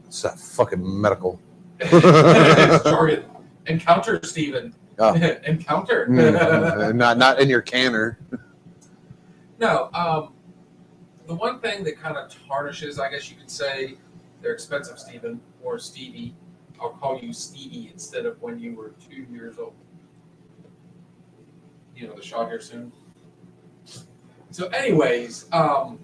It's a fucking medical. it's Jordan. Encounter Steven. Oh. Encounter. Not in your canner. No, the one thing that kind of tarnishes, I guess you could say, they're expensive, Steven, or Stevie. I'll call you Stevie instead of when you were 2 years old. You know, the shot here soon. So, anyways, the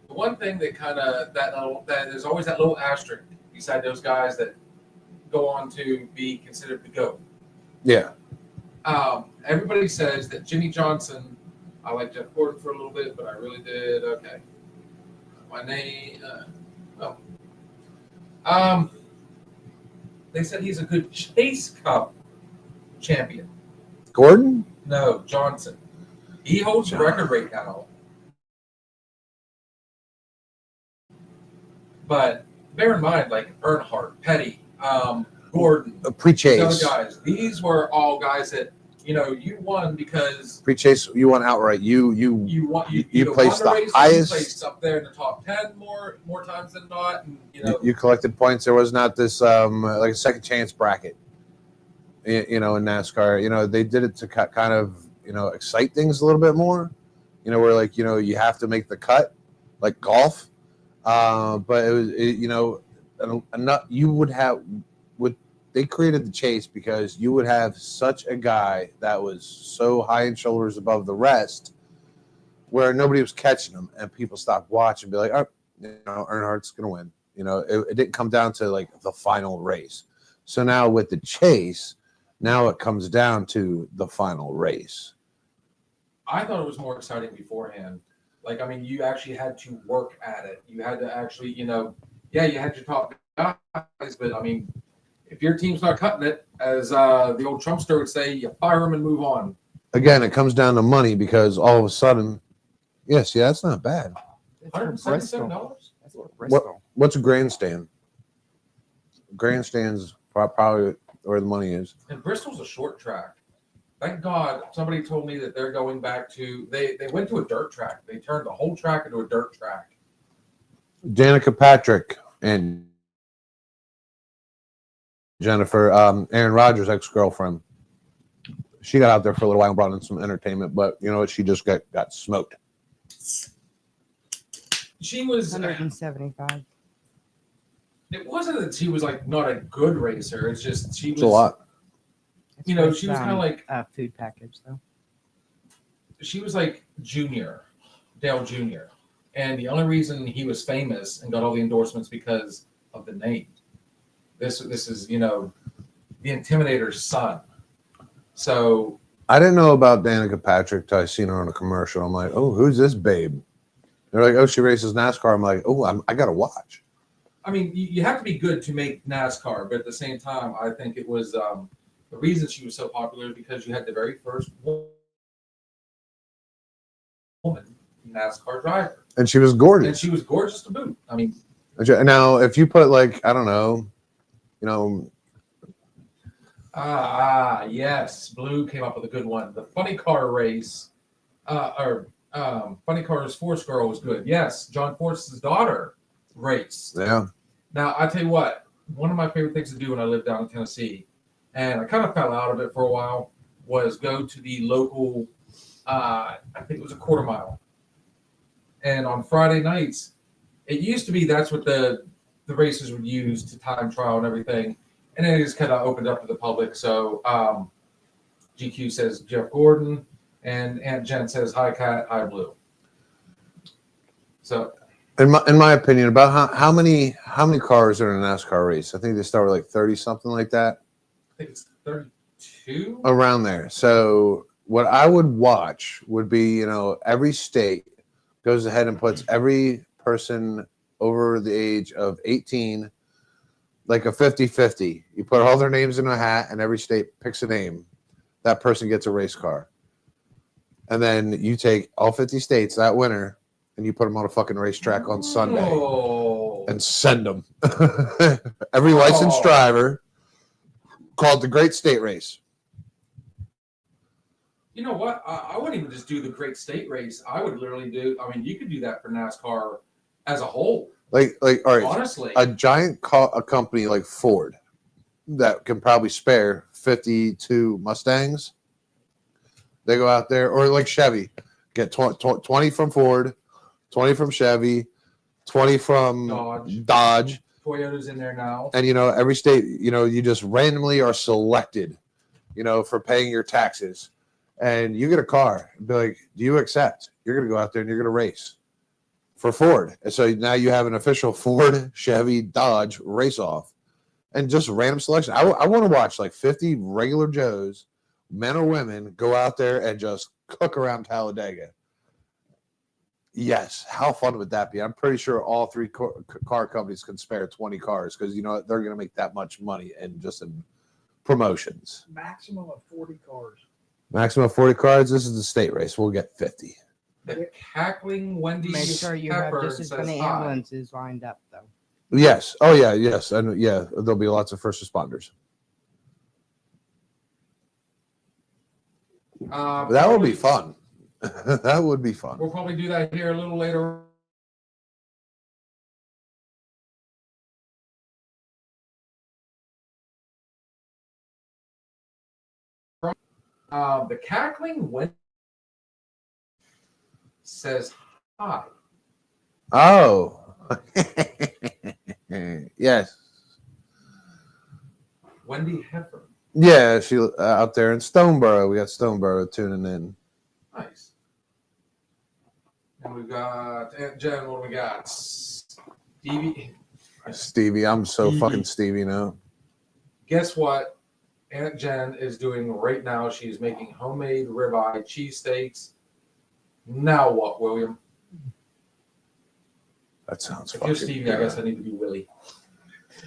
one thing that kind of that there's always that little asterisk beside those guys that go on to be considered the GOAT. Yeah. Everybody says that Jimmy Johnson. I like Jeff Gordon for a little bit, but I really did okay. My name. They said he's a good Chase Cup champion. Gordon? No, Johnson. He holds the record right now. But bear in mind, like Earnhardt, Petty, Gordon, these Pre-Chase. other guys. These were all guys that you won because Pre-Chase, you won outright. You placed won the race, highest. You placed up there in the top 10 more times than not, and You collected points. There was not this like a second chance bracket. In NASCAR, they did it to kind of excite things a little bit more. Where like you have to make the cut, like golf. But it was enough. You would have they created the chase because you would have such a guy that was so high in shoulders above the rest, where nobody was catching him, and people stopped watching and be like, "Oh, Earnhardt's gonna win." It didn't come down to like the final race. So now with the chase, now it comes down to the final race. I thought it was more exciting beforehand. Like, I mean, you actually had to work at it. You had to actually, you had your top guys, but I mean, if your team's not cutting it, as the old Trumpster would say, you fire them and move on. Again, it comes down to money because all of a sudden, that's not bad. $177. That's for Bristol. What's a grandstand? Grandstand's probably where the money is. And Bristol's a short track. Thank God somebody told me that they're going back to they went to a dirt track. They turned the whole track into a dirt track. Danica Patrick and Jennifer, Aaron Rodgers' ex-girlfriend. She got out there for a little while and brought in some entertainment, but you know what? She just got smoked. She was 175. It wasn't that she was like not a good racer. It's just she was It's a lot. She was kind of like a food package though. She was like Dale Jr. And the only reason he was famous and got all the endorsements because of the name. This is the Intimidator's son. So I didn't know about Danica Patrick till I seen her on a commercial. I'm like, oh, who's this babe? They're like, oh, she races NASCAR. I'm like, oh, I gotta watch. I mean, you have to be good to make NASCAR, but at the same time, I think it was the reason she was so popular is because you had the very first woman NASCAR driver, And she was gorgeous. and she was gorgeous to boot. I mean, Now, if you put like, I don't know, yes, Blue came up with a good one. The funny car race, funny cars Force Girl was good. Yes, John Force's daughter raced. yeah. Now, I tell you what, one of my favorite things to do when I lived down in Tennessee, and I kind of fell out of it for a while, was go to the local, I think it was a quarter mile. And on Friday nights, it used to be that's what the racers would use to time trial and everything. And then it just kind of opened up to the public. So GQ says Jeff Gordon, and Aunt Jen says hi Cat, hi Blue. So In my opinion, about how many cars are in a NASCAR race? I think they start with like 30, something like that. I think it's 32. Around there. So what I would watch would be, every state goes ahead and puts every person over the age of 18, like a 50-50. You put all their names in a hat and every state picks a name. That person gets a race car. And then you take all 50 states, that winner, and you put them on a fucking racetrack on Sunday. Oh, Oh, and send them. Every licensed Oh. driver called the Great State Race. you know what? I wouldn't even just do the Great State Race. I would literally do. I mean, you could do that for NASCAR as a whole. Like, all right, Honestly, a giant a company like Ford that can probably spare 52 Mustangs. They go out there, or like Chevy, get 20 from Ford, 20 from Chevy, 20 from Dodge. Toyota's in there now. And, every state, you just randomly are selected, for paying your taxes. And you get a car and be like, do you accept? You're going to go out there and you're going to race for Ford. And so now you have an official Ford, Chevy, Dodge race off and just random selection. I want to watch like 50 regular Joes, men or women, go out there and just cook around Talladega. Yes. How fun would that be? I'm pretty sure all three car companies can spare 20 cars because, they're going to make that much money in promotions. Maximum of 40 cars. Maximum of 40 cars. This is the state race. We'll get 50. The cackling Wendy Make sure you have Pepper just as says many hi. ambulances lined up, though. Yes. Oh, yeah. Yes. And yeah, there'll be lots of first responders. That would be fun. That would be fun. We'll probably do that here a little later. The cackling Wendy says hi. Oh. Yes. Wendy Heifer. Yeah, she out there in Stoneboro. We got Stoneboro tuning in. Nice. And we've got Aunt Jen. What do we got? Stevie. Stevie, I'm so fucking Stevie now. Guess what Aunt Jen is doing right now? She's making homemade ribeye cheesesteaks. Now what, William? That sounds If fucking you're Stevie, good. I guess I need to be Willie.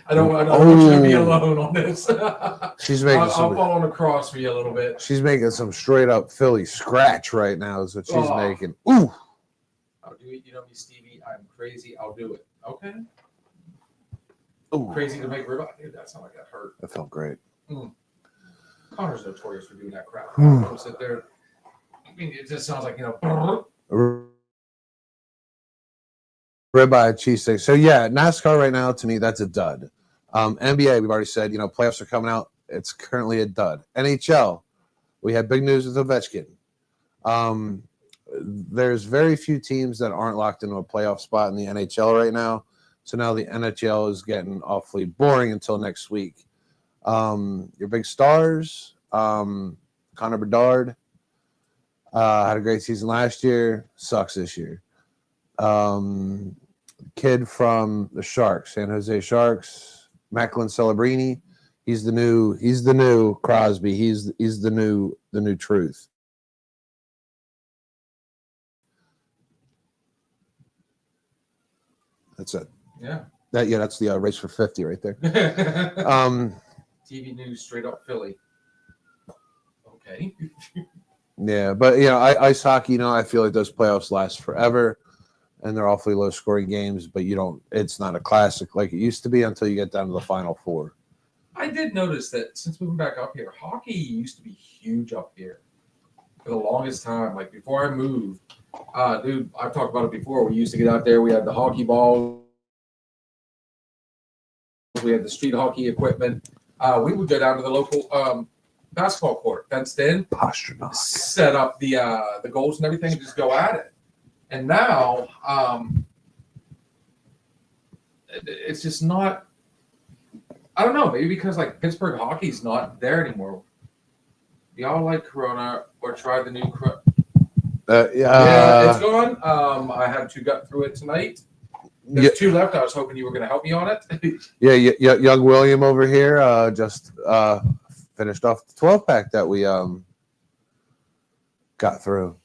I don't want you to be alone on this. She's making I'll some. fall on the cross for you a little bit. She's making some straight up Philly scratch right now. Is what she's Oh. making. Ooh. I'll do it. You know me, Stevie. I'm crazy. I'll do it. Okay. Ooh. Crazy to make ribeye. Dude, that sounded like that hurt. That felt great. Connor's notorious for doing that crap. Hmm. I'll sit there. I mean, it just sounds like, brrr. Ribeye cheesesteak. So yeah, NASCAR right now to me that's a dud. NBA we've already said playoffs are coming out. It's currently a dud. NHL we had big news with Ovechkin. There's very few teams that aren't locked into a playoff spot in the NHL right now. So now the NHL is getting awfully boring until next week. Your big stars, Connor Bedard had a great season last year. Sucks this year. Kid from the Sharks, San Jose Sharks, Macklin Celebrini. He's the new Crosby. He's the new truth. That's it. Yeah. That's the race for 50 right there. TV news straight up Philly. Okay. Yeah, but ice hockey, I feel like those playoffs last forever and they're awfully low scoring games, but it's not a classic like it used to be until you get down to the final four. I did notice that since moving back up here, hockey used to be huge up here for the longest time. Like before I moved, dude, I've talked about it before. We used to get out there. We had the hockey ball. We had the street hockey equipment. We would go down to the local basketball court, fenced in, Posture knock. set up the goals and everything, and just go at it. And now it's just not. I don't know. Maybe because like Pittsburgh hockey's not there anymore. Y'all like Corona or try the new Corona? Yeah, it's gone. I had to gut through it tonight. There's two left. I was hoping you were going to help me on it. Yeah, young William over here just finished off the 12-pack that we got through.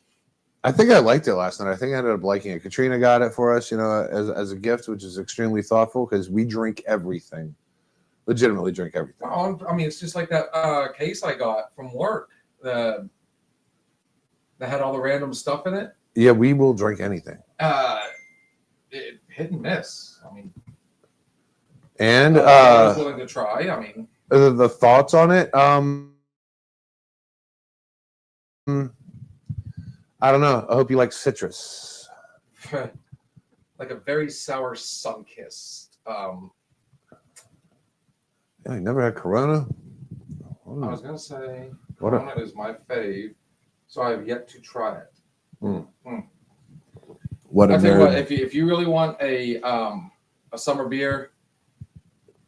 I think I liked it last night. I think I ended up liking it. Katrina got it for us, as a gift, which is extremely thoughtful because we drink everything. Legitimately drink everything. I mean, it's just like that case I got from work that had all the random stuff in it. Yeah, we will drink anything. Hit and miss. I mean, And I was willing to try. I mean, the thoughts on it. I don't know. I hope you like citrus. like a very sour Sunkist. Yeah, you never had Corona? I was gonna say What a- Corona is my fave, so I have yet to try it. What a I tell you what, nerd. if you really want a summer beer,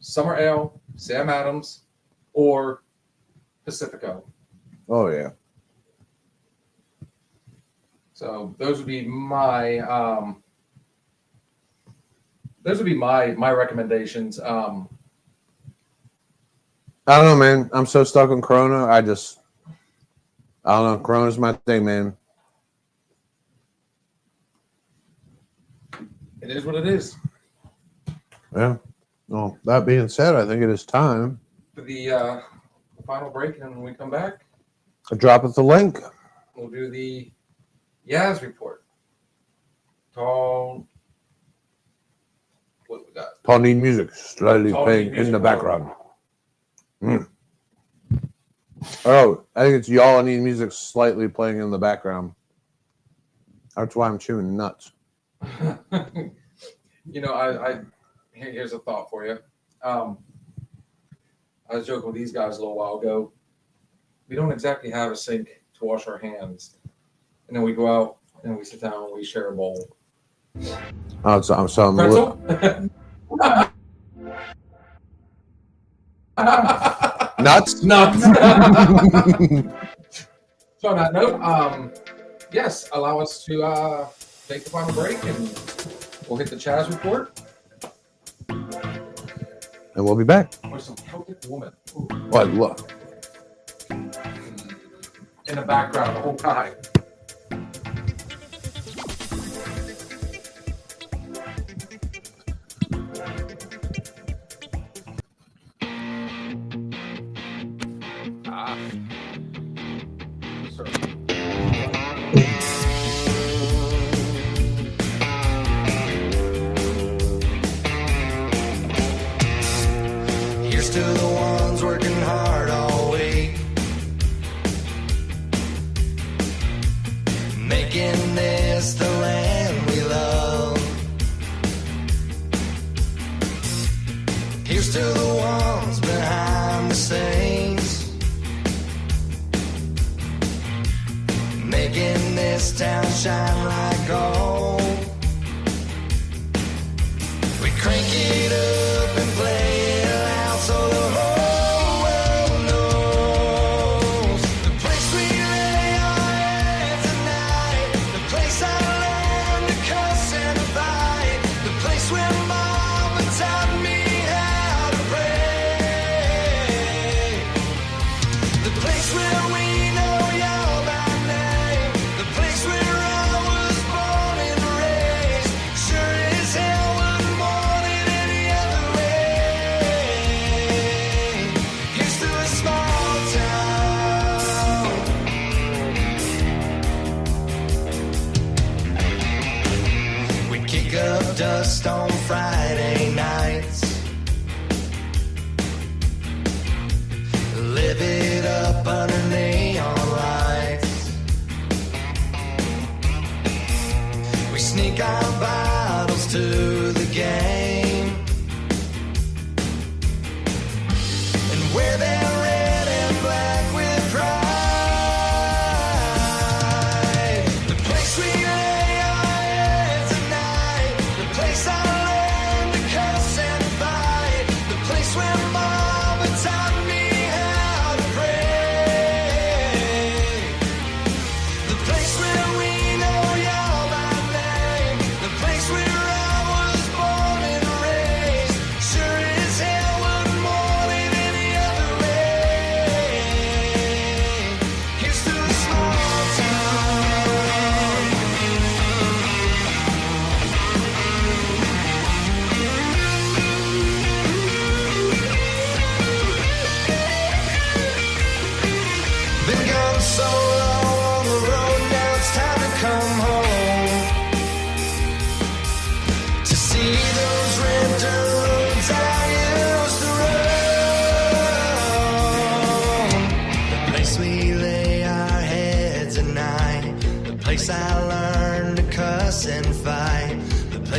summer ale, Sam Adams, or Pacifico. Oh yeah. So those would be my my recommendations. I don't know, man. I'm so stuck on Corona. I don't know. Corona's my thing, man. It is what it is. Yeah. Well, that being said, I think it is time. For the final break, and when we come back, Drop us the link. we'll do the Yaz report. Tall. What we got? Paul need music slightly Paul playing need in the music. background. Oh, I think it's y'all need music slightly playing in the background. That's why I'm chewing nuts. You know, here's a thought for you. I was joking with these guys a little while ago. We don't exactly have a sink to wash our hands, and then we go out and we sit down and we share a bowl. Oh, so I'm Pretzel. nuts. Nuts. So on that note, yes, allow us to take the final break, and we'll hit the Chaz report. And we'll be back. With some Celtic woman. Ooh. What? Look. In the background the whole time. Here's to the ones working hard all week, making this the land we love. Here's to the ones behind the scenes, making this town shine like gold. We crank it up and play it loud so the whole world knows. The place we lay our heads at night, the place I learned to cuss and fight, the place where mama taught me how to pray, the place where we know y'all by name, the place where I was born and raised. Sure as hell was more than any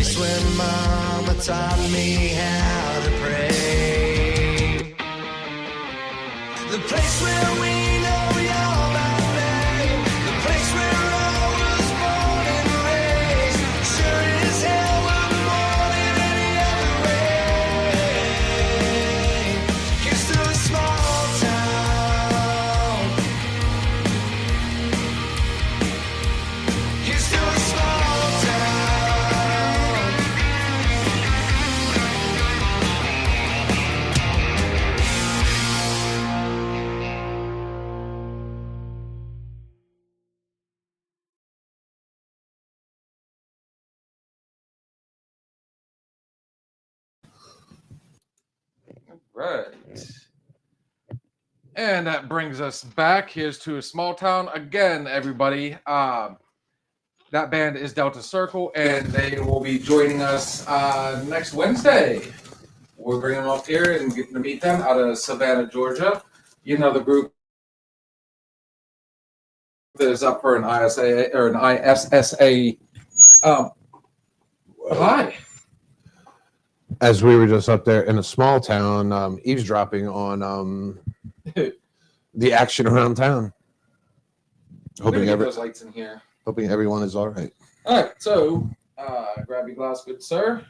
place where mama taught me how to pray. The place where we know your name. The place where I was born and raised. Sure as hell we're more than any other way. Here's to a small town. Here's to a small town. Right. And that brings us back. Here's to a small town again, everybody. That band is Delta Circle, and they will be joining us next Wednesday. We're bringing them up here and getting to meet them out of Savannah, Georgia. You know the group that is up for an ISA or an ISSA. Hi. As we were just up there in a small town, eavesdropping on the action around town. Hoping those lights in here. Hoping everyone is all right. All right, so grab your glass, good sir.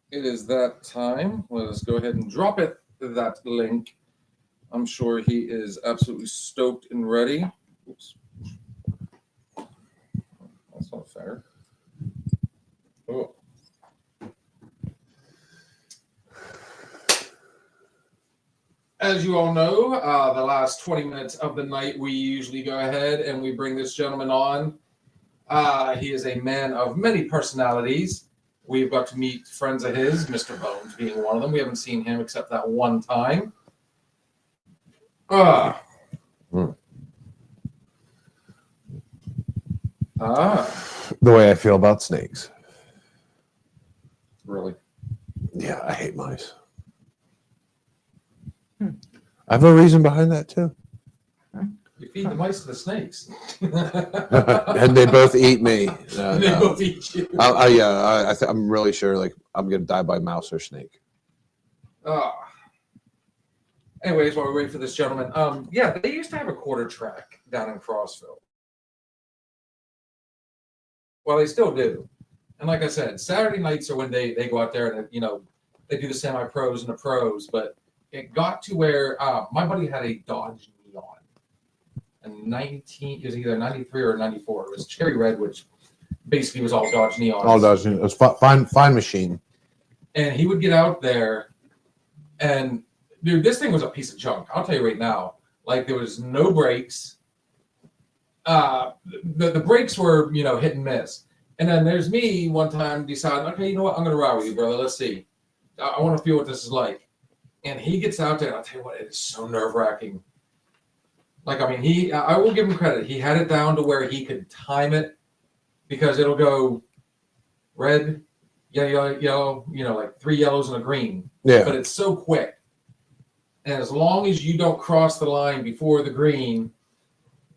It is that time. Let us go ahead and drop it, that link. I'm sure he is absolutely stoked and ready. Oops. That's not fair. Oh. As you all know, the last 20 minutes of the night, we usually go ahead and we bring this gentleman on. He is a man of many personalities. We've got to meet friends of his, Mr. Bones being one of them. We haven't seen him except that one time. The way I feel about snakes. Really? Yeah, I hate mice. I have a reason behind that too. You feed the mice to the snakes. And they both eat me. They both eat you. I'm really sure like I'm gonna die by mouse or snake. Anyways, while we wait for this gentleman, yeah, they used to have a quarter track down in Crossville. Well, they still do. And like I said, Saturday nights are when they go out there and, they do the semi-pros and the pros. But it got to where my buddy had a Dodge Neon. And it was either 93 or 94. It was cherry red, which basically was all Dodge Neon. All Dodge Neon. It was fine machine. And he would get out there and, dude, this thing was a piece of junk. I'll tell you right now. Like, there was no brakes. The brakes were, hit and miss. And then there's me one time deciding, okay, you know what? I'm going to ride with you, brother. Let's see. I want to feel what this is like. And he gets out there, and I'll tell you what, it is so nerve-wracking. Like, I mean, I will give him credit. He had it down to where he could time it because it'll go red, yellow, like 3 yellows and a green. Yeah. But it's so quick. And as long as you don't cross the line before the green,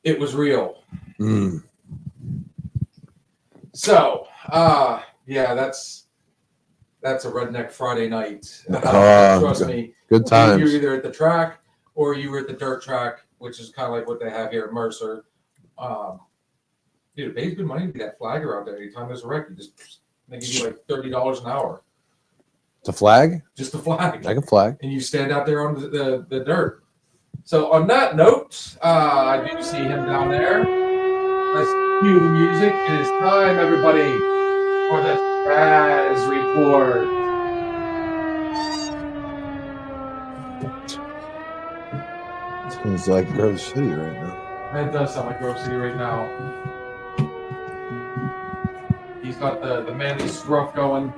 it was real. Mm. So, yeah, that's a redneck Friday night. Trust me. Good times. You're either at the track or you were at the dirt track, which is kind of like what they have here at Mercer. Dude, it pays good money to be that flagger out there. Anytime there's a wreck, they give you like $30 an hour. It's a flag? Just a flag. Like a flag. And you stand out there on the dirt. So on that note, I do see him down there. Let's cue the music. It is time, everybody, for the Chaz Report. It's like Grove City right now. It does sound like Grove City right now. He's got the manly scruff going.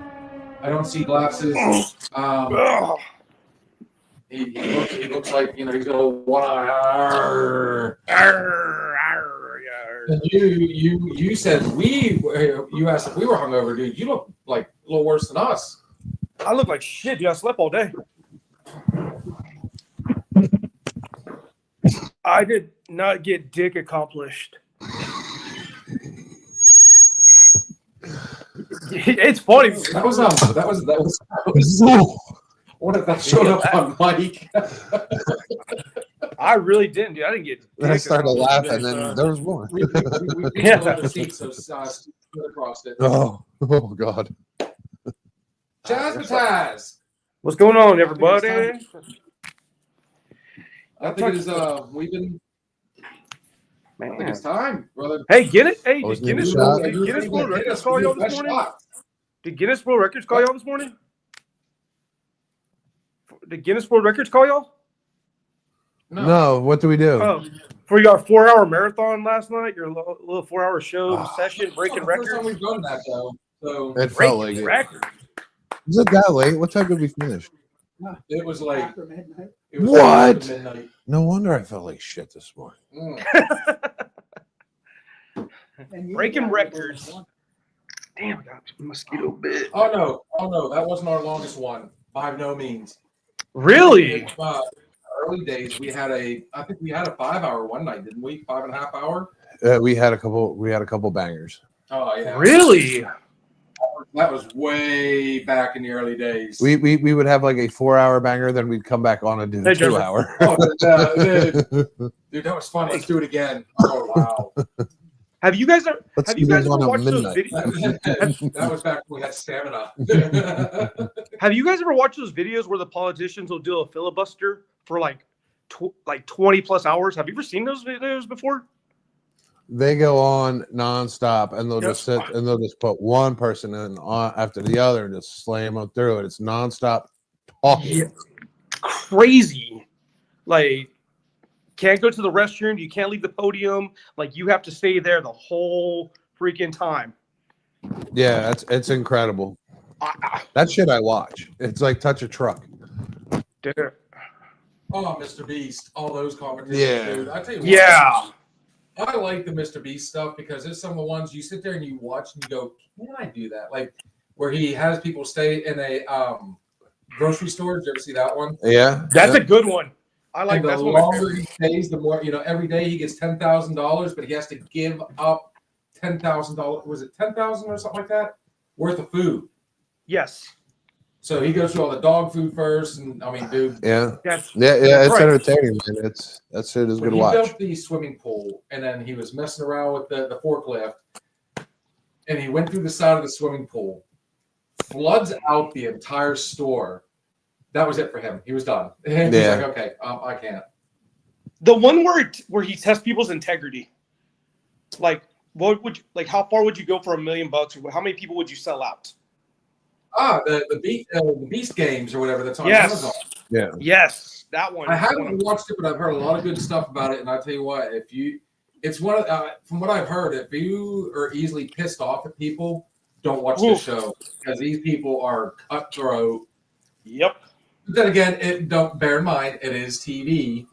I don't see glasses. He looks like, he's got a one eye. And you said you asked if we were hungover, dude. You look like a little worse than us. I look like shit, dude. I slept all day. I did not get dick accomplished. It's funny. That was what if that showed up on Mike? I really didn't, dude. I didn't get. Then I started dick laughing, about and then this, there was more. we Yeah. the seats, so split across it. Oh God. Jazzmatazz. What's going on, everybody? I think it is. We've been. I think Man. it's time, brother. Hey, get it? Hey, Always did need a Guinness, shot. did Guinness World Records call y'all this morning? Did Guinness World Records call y'all this morning? Did Guinness World Records call y'all? No, what do we do? Oh, for your 4-hour marathon last night, your little 4-hour show session, breaking First time records. we've done that though. So It felt like Breaking it. records. Is it that late? What time did we finish? it was like After midnight. it was What? after midnight. No wonder I felt like shit this morning. And you Breaking got records. one. Damn, I got a mosquito bit. Oh no, that wasn't our longest one by no means. Really? Early days, I think we had a 5-hour one night, didn't we? 5.5 hour. We had a couple bangers. Oh yeah, Really? That was way back in the early days. We would have like a 4-hour banger, then we'd come back on and do Hey, a Trevor. 2-hour. Oh, dude, that was fun. Let's do it again. Oh wow, Have you guys ever? Let's Have you do guys this ever one at watched those midnight. videos? that was back when we had stamina. Have you guys ever watched those videos where the politicians will do a filibuster for like 20 plus hours? Have you ever seen those videos before? They go on nonstop, and they'll Yep. just sit and they'll just put one person in on after the other and just slam them through it. It's nonstop talking. Yeah. Crazy. Like, can't go to the restroom. You can't leave the podium. Like, you have to stay there the whole freaking time. Yeah, it's incredible. That shit I watch. It's like touch a truck. Dude. Oh, Mr. Beast, all those competitions, Yeah. dude. I tell you what, Yeah. I like the Mr. Beast stuff because there's some of the ones you sit there and you watch and you go, can I do that? Like where he has people stay in a grocery store. Did you ever see that one? Yeah, That's yeah. a good one. I like And the that's one of my longer favorites. he stays, the more, every day he gets $10,000, but he has to give up $10,000. Was it 10,000 or something like that worth of food? Yes. So he goes through all the dog food first. And I mean, dude, Yeah, Yes. yeah, it's Right. entertaining, man. That shit is when good to he watch. built the swimming pool and then he was messing around with the forklift and he went through the side of the swimming pool, floods out the entire store. That was it for him. He was done. And he's Yeah. like, okay, I can't. The one where he tests people's integrity. Like, what would you, like? How far would you go for $1 million? Or how many people would you sell out? The Beast Games or whatever that's on Yes. Amazon. Yeah, Yes, that one. I haven't watched it, but I've heard a lot of good stuff about it. And I tell you what, it's one of from what I've heard, if you are easily pissed off at people, don't watch the Oof. show because these people are cutthroat. Yep. But then again, don't bear in mind it is TV.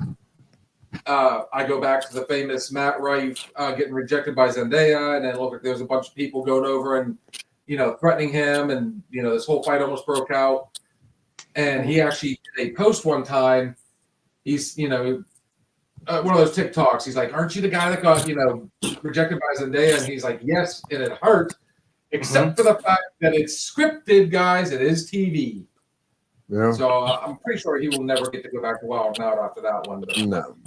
I go back to the famous Matt Rife getting rejected by Zendaya, and then look, there's a bunch of people going over and threatening him, and this whole fight almost broke out. And he actually did a post one time. He's one of those TikToks. He's like, "Aren't you the guy that got rejected by Zendaya?" And he's like, "Yes, and it hurt, except for the fact that it's scripted, guys. It is TV." yeah. So I'm pretty sure he will never get to go back to Wild 'N Out after that one. But No,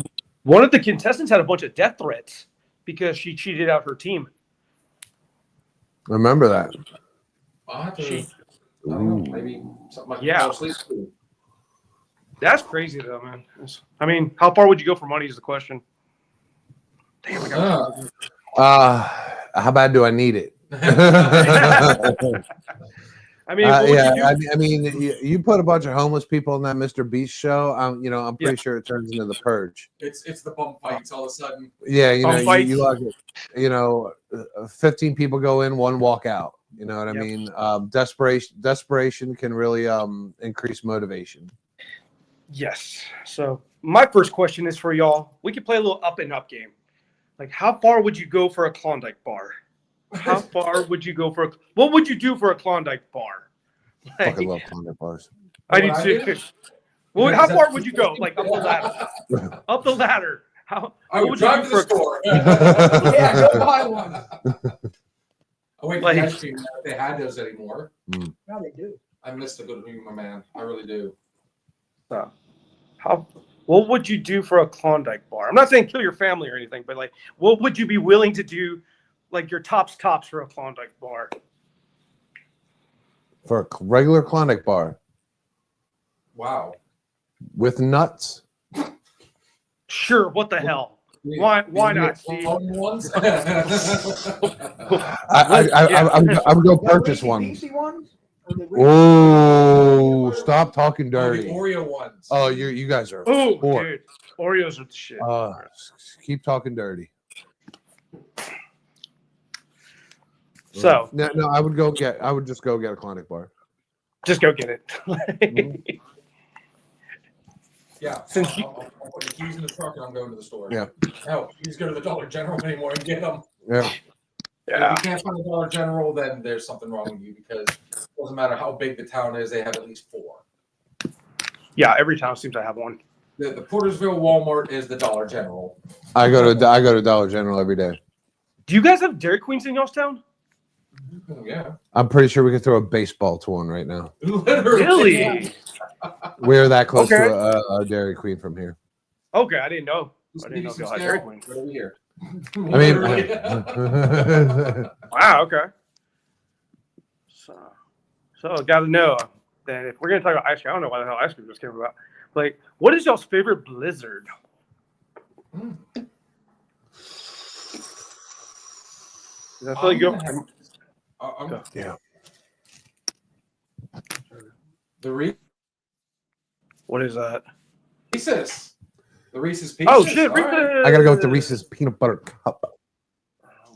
One of the contestants had a bunch of death threats because she cheated out her team. remember that. I'll have to, She- I don't know, maybe something like Yeah. that. Sleep too. That's crazy, though, man. I mean, how far would you go for money is the question. Damn, I got How bad do I need it? I mean, what would yeah, you do? I mean, you put a bunch of homeless people in that Mr. Beast show. I'm pretty Yeah. sure it turns into the Purge. It's the bum fights all of a sudden. Yeah, Bum fights. you like it. 15 people go in, one walk out. You know what I Yep. mean? Desperation can really increase motivation. Yes. So my first question is for y'all. We could play a little up and up game. Like, how far would you go for a Klondike bar? How far would you go for what would you do for a Klondike bar? Like, Fucking love Klondike bars. I What need I to. do? Well, Yeah, how is far that- would you go? Like up the ladder. Up the ladder. I what would you drive do to the for a- store. Yeah, go buy one. I wait for Like- the ice cream now if they had those anymore. Now they do. I miss the good humor, man. I really do. So, what would you do for a Klondike bar? I'm not saying kill your family or anything, but like, what would you be willing to do, like your tops for a Klondike bar? For a regular Klondike bar Wow. with nuts. Sure, what the hell? Why not? See? Ones? I would go purchase one. Reese's ones? Or the Reese's- Oh, stop talking The dirty. Oreo ones. Oh, you guys are. Oh, sport. dude, Oreos are the shit. Keep talking dirty. So No, I would just go get a Klondike bar. just go get it. Yeah. Since I'll put the keys in the truck and I'm going to the store. Yeah. Hell, you just go to the Dollar General anymore and get them. Yeah. Yeah. If you can't find a Dollar General, then there's something wrong with you because it doesn't matter how big the town is, they have at least 4. Yeah, every town seems to have one. The Portersville Walmart is the Dollar General. I go to Dollar General every day. Do you guys have Dairy Queens in y'all's town? Oh, yeah. I'm pretty sure we could throw a baseball to one right now. Literally. Really? We're that close Okay. to a Dairy Queen from here. Okay, I didn't know. Just I give didn't you know if some y'all had scale. Dairy Queen. Right over here. I mean, Literally. Wow. Okay. So I got to know that if we're gonna talk about ice cream, I don't know why the hell ice cream just came about. Like, what is y'all's favorite blizzard? Is that really good? Yeah. The What is that? Reese's. The Reese's Pieces. Oh shit! All right. Reese's. I gotta go with the Reese's peanut butter cup.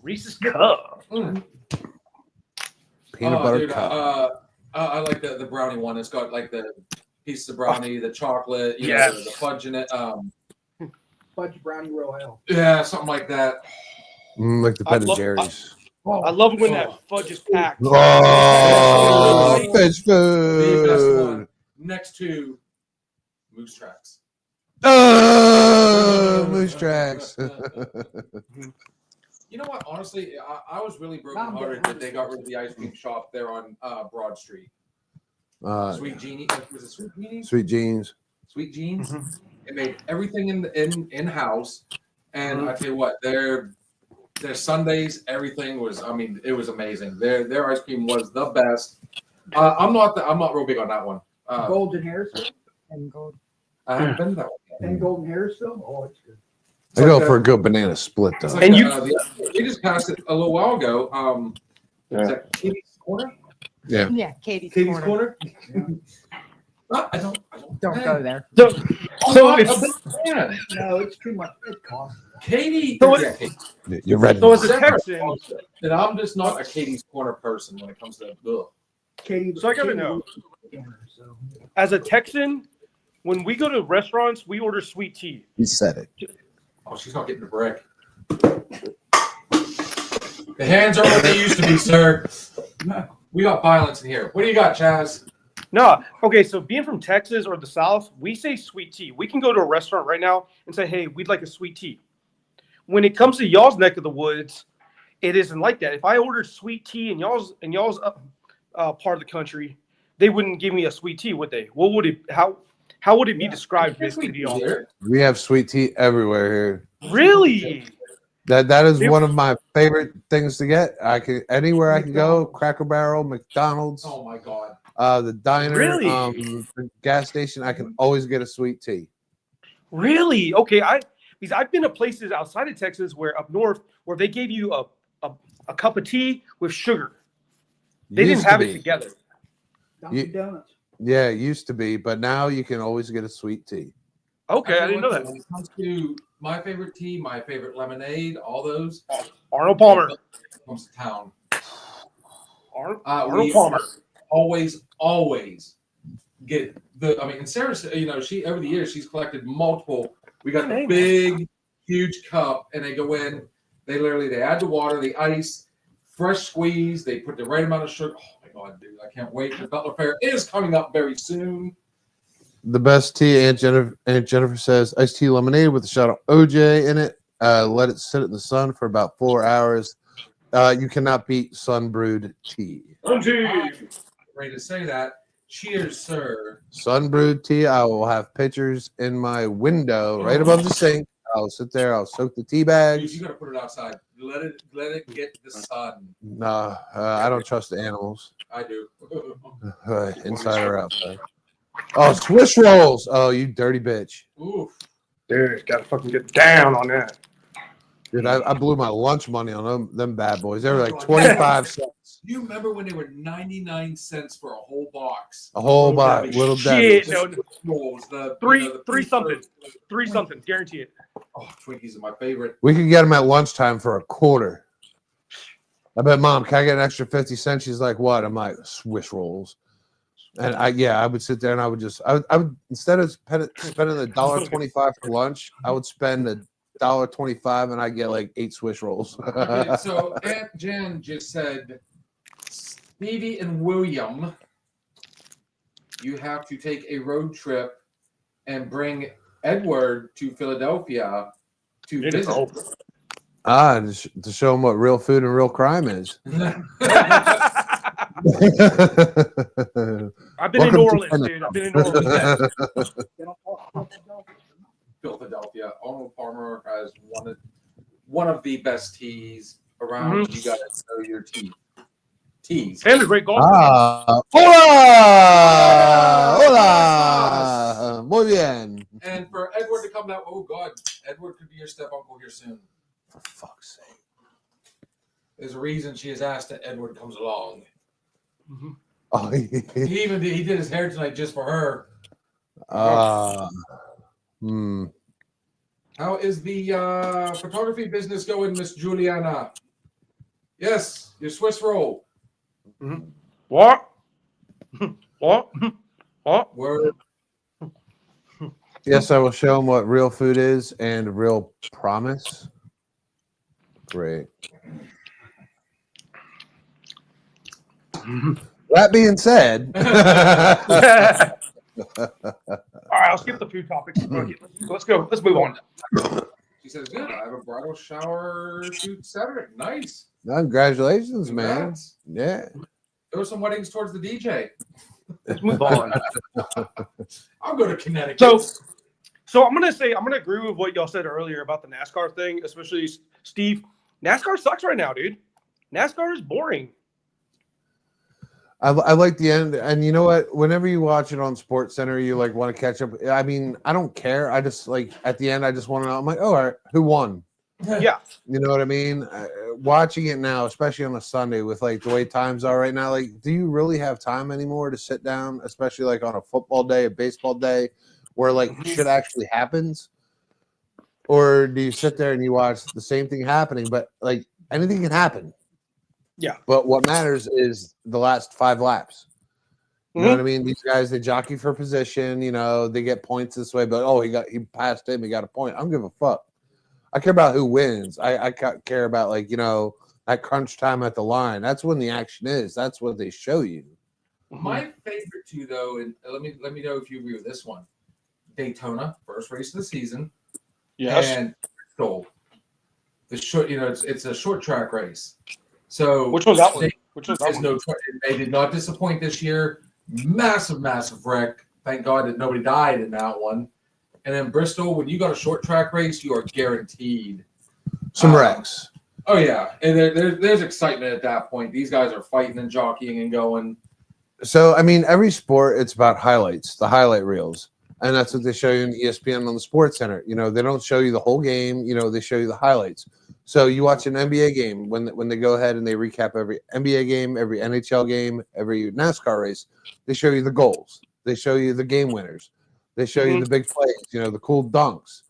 Reese's cup. Mm. Peanut Oh, butter dude, cup. I like the brownie one. It's got like the piece of brownie, the chocolate, you Yes. know, the fudge in it. Fudge brownie royale. Yeah, something like that. Like the I Ben and love- Jerry's. I love when that fudge is packed. Oh, fish The best food. one next to Moose Tracks. Oh, Moose Tracks. You know what? Honestly, I was really brokenhearted that they got rid of the ice cream shop there on Broad Street. Sweet Genie. Was it Sweet Genie? Sweet Jeans. Sweet Jeans. Mhm. It made everything in house, and I tell you what, their Sundays, everything was. I mean, it was amazing. Their ice cream was the best. I'm not real big on that one. Golden Harrisville. And gold. I haven't been to that one. And Golden Harrisville. Oh, it's good. It's I like go the- for a good banana split It's though. like And we just passed it a little while ago. Is that Katie's Corner? Yeah, Katie's Katie's Corner. Corner? I don't. Don't go there. So So it's No, it's too much. It costs. Katie. So yeah, Katie. You're ready. so as a Texan, And I'm just not a Katie's Corner person when it comes to ugh. Katie, So I gotta Katie know. was dinner, so. as a Texan, when we go to restaurants, we order sweet tea. He said it. Oh, she's not getting the brick. The hands are what they used to be, sir. We got violence in here. What do you got, Chaz? No, okay. So being from Texas or the South, we say sweet tea. We can go to a restaurant right now and say, "Hey, we'd like a sweet tea." When it comes to y'all's neck of the woods, it isn't like that. If I ordered sweet tea in y'all's part of the country, they wouldn't give me a sweet tea, would they? What would it? How would it be described basically to y'all? We have sweet tea everywhere here. Really? That is one of my favorite things to get. Anywhere I can go, Cracker Barrel, McDonald's, Oh my God. the diner, Really? the gas station. I can always get a sweet tea. Really? Okay. Because I've been to places outside of Texas where up north where they gave you a cup of tea with sugar. They Used didn't to have it be. together. Dunkin' Donuts. Yeah, it used to be, but now you can always get a sweet tea. Okay, I didn't know that. When it comes to my favorite tea, my favorite lemonade, all those, Arnold Palmer. comes to town. Arnold We Palmer. always get I mean, and Sarah, you know, she over the years she's collected multiple. We got the Nice. big, huge cup, and they go in. They add the water, the ice, fresh squeeze. They put the right amount of sugar. Oh my God, dude! I can't wait. The Butler Fair is coming up very soon. The best tea, Aunt Jennifer says, iced tea lemonade with a shot of OJ in it. Let it sit in the sun for about 4 hours. You cannot beat Sunbrewed tea. Ready to say that. Cheers, sir. Sunbrewed tea. I will have pictures in my window right above the sink. I'll sit there. I'll soak the tea Dude, bags. you gotta put it outside. Let it get the sun. No, I don't trust the animals. I do. Inside or outside. Oh, Swiss rolls. Oh, you dirty bitch. Oof. Dude, gotta fucking get down on that. Dude, I blew my lunch money on them bad boys. They were like 25 cents. Do you remember when they were 99 cents for a whole box? A whole Little box. Debbie. Little Shit, Debbie. no, Rolls, the, three, you know, the three something, preserved- 3 something, guarantee it. Oh, Twinkies are my favorite. We could get them at lunchtime for a quarter. I bet, Mom, can I get an extra 50 cents? She's like, what? I'm like, Swiss rolls. And I would sit there and I would instead of spending $1.25 for lunch, I would spend $1.25 and I get like 8 Swiss rolls. Okay, so Aunt Jan just said, Stevie and William, you have to take a road trip and bring Edward to Philadelphia to visit. To show them what real food and real crime is. I've been in New Orleans, dude. I've been in New Orleans. Philadelphia. Arnold Palmer has one of the best teas around. Mhm. You got to know your teas. And a great golf. Hola! Hola! Muy bien. And for Edward to come down, oh God, Edward could be your step uncle here soon. For fuck's sake. There's a reason she has asked that Edward comes along. Mhm. Oh, He did his hair tonight just for her. How is the photography business going, Miss Juliana? Yes, your Swiss roll. What? What? What? Word. Yes, I will show them what real food is and real promise. Great. That being said, All right, I'll skip the food topics. Okay, let's go. Let's move on. She says, good. I have a bridal shower shoot Saturday. Nice. congratulations, man. Congrats. Yeah. There were some weddings towards the DJ. Let's move on. I'll go to Connecticut. So I'm gonna agree with what y'all said earlier about the NASCAR thing, especially Steve. NASCAR sucks right now, dude. NASCAR is boring. I like the end, and you know what? Whenever you watch it on Sports Center, you like want to catch up. I mean, I don't care. I just like at the end, I just want to know. I'm like, oh, all right, who won? Yeah. You know what I mean? Watching it now, especially on a Sunday with like the way times are right now, like, do you really have time anymore to sit down, especially like on a football day, a baseball day, where like shit actually happens? Or do you sit there and you watch the same thing happening, but like anything can happen? Yeah. But what matters is the last 5 laps. You know what I mean? These guys, they jockey for position, you know, they get points this way, but he passed him, he got a point. I don't give a fuck. I care about who wins. I care about, like, you know, that crunch time at the line. That's when the action is. That's what they show you. My favorite too, though, and let me know if you agree with this one. Daytona, first race of the season. And Bristol, the short, you know, it's a short track race. So Which one's that one? Which one's that there's one? no, they did not disappoint this year. Massive wreck. Thank God that nobody died in that one. And then Bristol, when you got a short track race, you are guaranteed Some wrecks. Oh yeah, and there's excitement at that point. These guys are fighting and jockeying and going. So, I mean, every sport, it's about highlights, the highlight reels. And that's what they show you in ESPN on the Sports Center. You know, they don't show you the whole game. You know, they show you the highlights. So you watch an NBA game when they go ahead and they recap every NBA game, every NHL game, every NASCAR race. They show you the goals. They show you the game winners. They show you the big plays, you know, the cool dunks.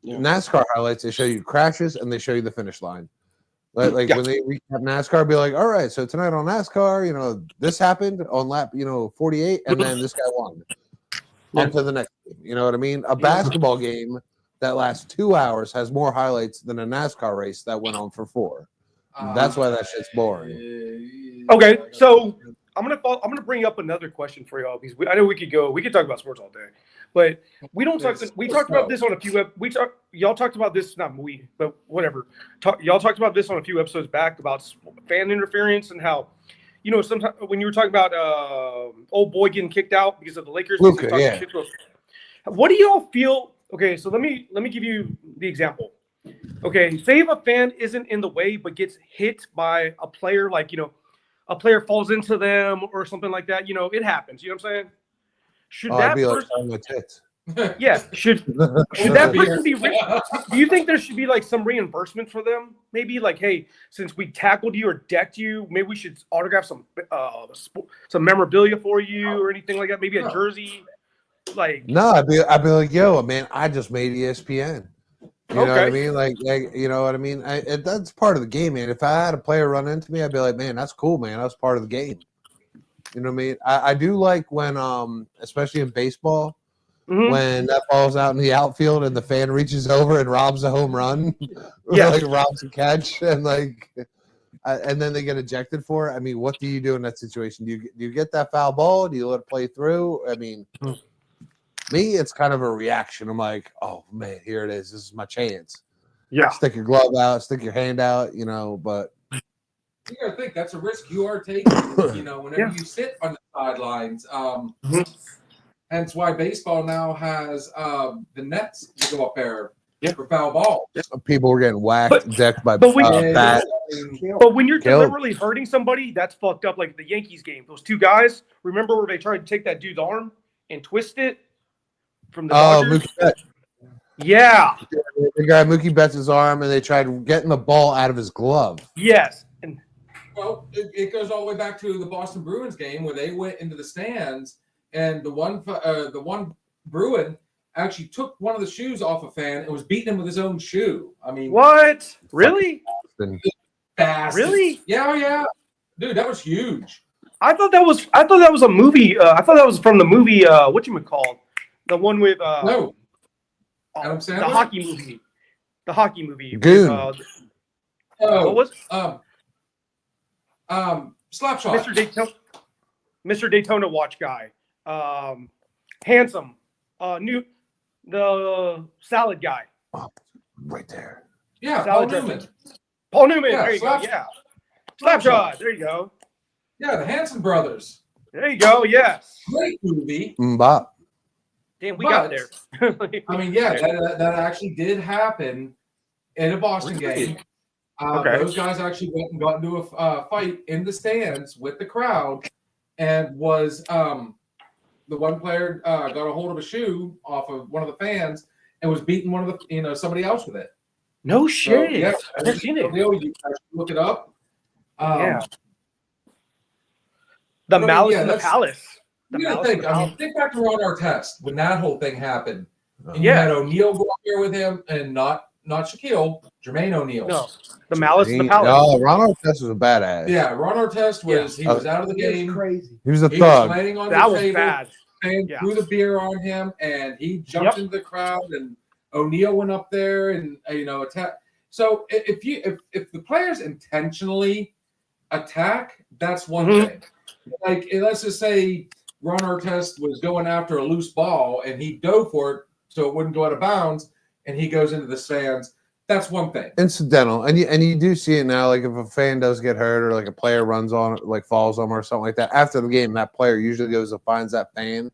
Yeah. NASCAR highlights, they show you crashes and they show you the finish line. Like when they recap NASCAR, be like, all right, so tonight on NASCAR, you know, this happened on lap, you know, 48, and then this guy won. On to the next game. You know what I mean? A basketball game that lasts 2 hours has more highlights than a NASCAR race that went on for 4. That's why that shit's boring. Okay, so I'm gonna bring up another question for y'all because I know we could talk about sports all day, but we don't talk. We talked about this on a few. Y'all talked about this, not we, but whatever. Y'all talked about this on a few episodes back about fan interference and how, sometimes when you were talking about old boy getting kicked out because of the Lakers. Luka, talking yeah. shit to us. What do y'all feel? Okay, so let me give you the example. Okay, say if a fan isn't in the way but gets hit by a player, like, a player falls into them or something like that, it happens. You know what I'm saying? Should I'd that be like, person, on my tits. yeah, should that person be, do you think there should be like some reimbursement for them? Maybe like, hey, since we tackled you or decked you, maybe we should autograph some memorabilia for you or anything like that. Maybe a jersey. Like, No, I'd be like, yo, man, I just made ESPN. You know what I Okay. mean? Like, you know what I mean? That's part of the game, man. If I had a player run into me, I'd be like, man, that's cool, man. That's part of the game. You know what I mean? I do like when, especially in baseball, when that ball's out in the outfield and the fan reaches over and robs a home run, Yeah. like robs a catch, and and then they get ejected for it. I mean, what do you do in that situation? Do you get that foul ball? Do you let it play through? I mean, me, it's kind of a reaction. I'm like, oh man, here it is. This is my chance. Yeah. Stick your glove out, stick your hand out, but You gotta think that's a risk you are taking. Whenever you sit on the sidelines. Hence why baseball now has the nets to go up there for foul balls. people were getting whacked, decked by but we- bats. But when you're Killed. deliberately hurting somebody, that's fucked up. Like the Yankees game, those two guys. Remember where they tried to take that dude's arm and twist it from the Oh, Dodgers? Mookie Betts. Yeah. The guy Mookie Betts' arm, and they tried getting the ball out of his glove. Yes. And Well, it goes all the way back to the Boston Bruins game where they went into the stands, and the one Bruin actually took one of the shoes off a fan and was beating him with his own shoe. I mean, what? Really? fast? Really? Yeah, oh, yeah, dude, that was huge. I thought that was a movie. I thought that was from the movie. Whatchamacallit? The one with No, Adam the Sandler? hockey movie. The hockey movie. Goon. What Oh, was Slapshot. Mr. Daytona watch guy. Handsome. The salad guy. Right there. Yeah, Paul Salad Newman. dressing. Paul Newman. Yeah, there you go. Slapshot. Yeah. Slapshot. There you go. Yeah, the Hanson brothers. There you go. Yes. Great movie. Mbop. Damn, we got there. I mean, yeah, that actually did happen in a Boston game. Okay. Those guys actually went and got into a fight in the stands with the crowd, and was the one player got a hold of a shoe off of one of the fans and was beating one of the somebody else with it. No So, shit. yeah, I've never seen it. You can look it up. Yeah. The but, Malice yeah, in the that's- Palace. The You gotta Malice in think. the I Palace. mean, think back to Ron Artest when that whole thing happened. And you Yeah. had O'Neal go up there with him, and not Shaquille, Jermaine O'Neal. No. The Malice in the Palace. Oh, Ronald Artest was a badass. Yeah, Ron Artest was he was out of the It was game. crazy. He was a He was thug. laying on That the was table, bad. and Yeah. threw the beer on him, and he jumped into the crowd, and O'Neal went up there and attack. So if the players intentionally attack, that's one Mhm. thing. Like let's just say Ron Artest was going after a loose ball and he dove for it so it wouldn't go out of bounds, and he goes into the stands. That's one thing. Incidental, and you do see it now. Like if a fan does get hurt or like a player runs on, like falls on him or something like that. After the game, that player usually goes and finds that fan,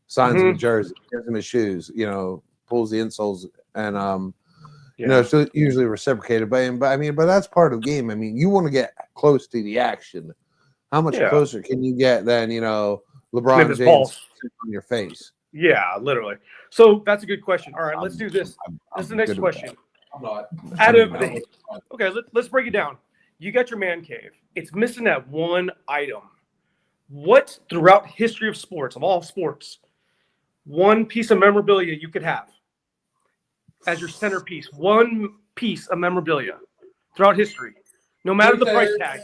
signs him a jersey, gives him his shoes, pulls the insoles, and so it's usually reciprocated. But that's part of the game. I mean, you want to get close to the action. How much Yeah. closer can you get than With LeBron his James balls. on your face? Yeah, literally. So that's a good question. All right, let's do this. This is the next good with question. I'm not. Out of I the, don't know. okay, let's break it down. You got your man cave. It's missing that one item. What throughout history of sports, of all sports, one piece of memorabilia you could have as your centerpiece? One piece of memorabilia throughout history, no matter the price tag.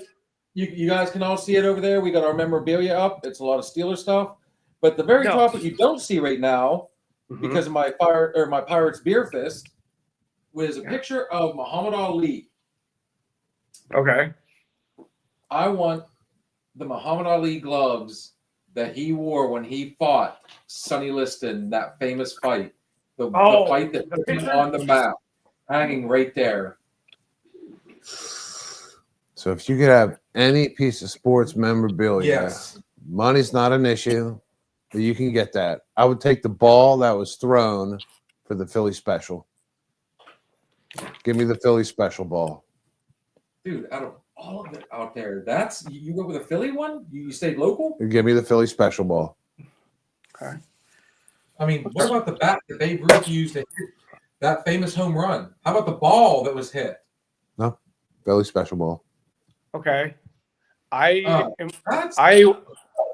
You guys can all see it over there. We got our memorabilia up. It's a lot of Steeler stuff. But the very No. top that you don't see right now, because of my Pirates beer fist, was a picture of Muhammad Ali. Okay. I want the Muhammad Ali gloves that he wore when he fought Sonny Liston, that famous fight, the fight that the put him picture? on the map, hanging right there. So if you could have any piece of sports memorabilia, Yes. money's not an issue, but you can get that. I would take the ball that was thrown for the Philly special. Give me the Philly special ball. Dude, out of all of it out there, that's you go with a Philly one? You stayed local? Give me the Philly special ball. Okay. I mean, what about the bat that Babe Ruth used to hit that famous home run? How about the ball that was hit? Philly special ball. Okay. I am. That's I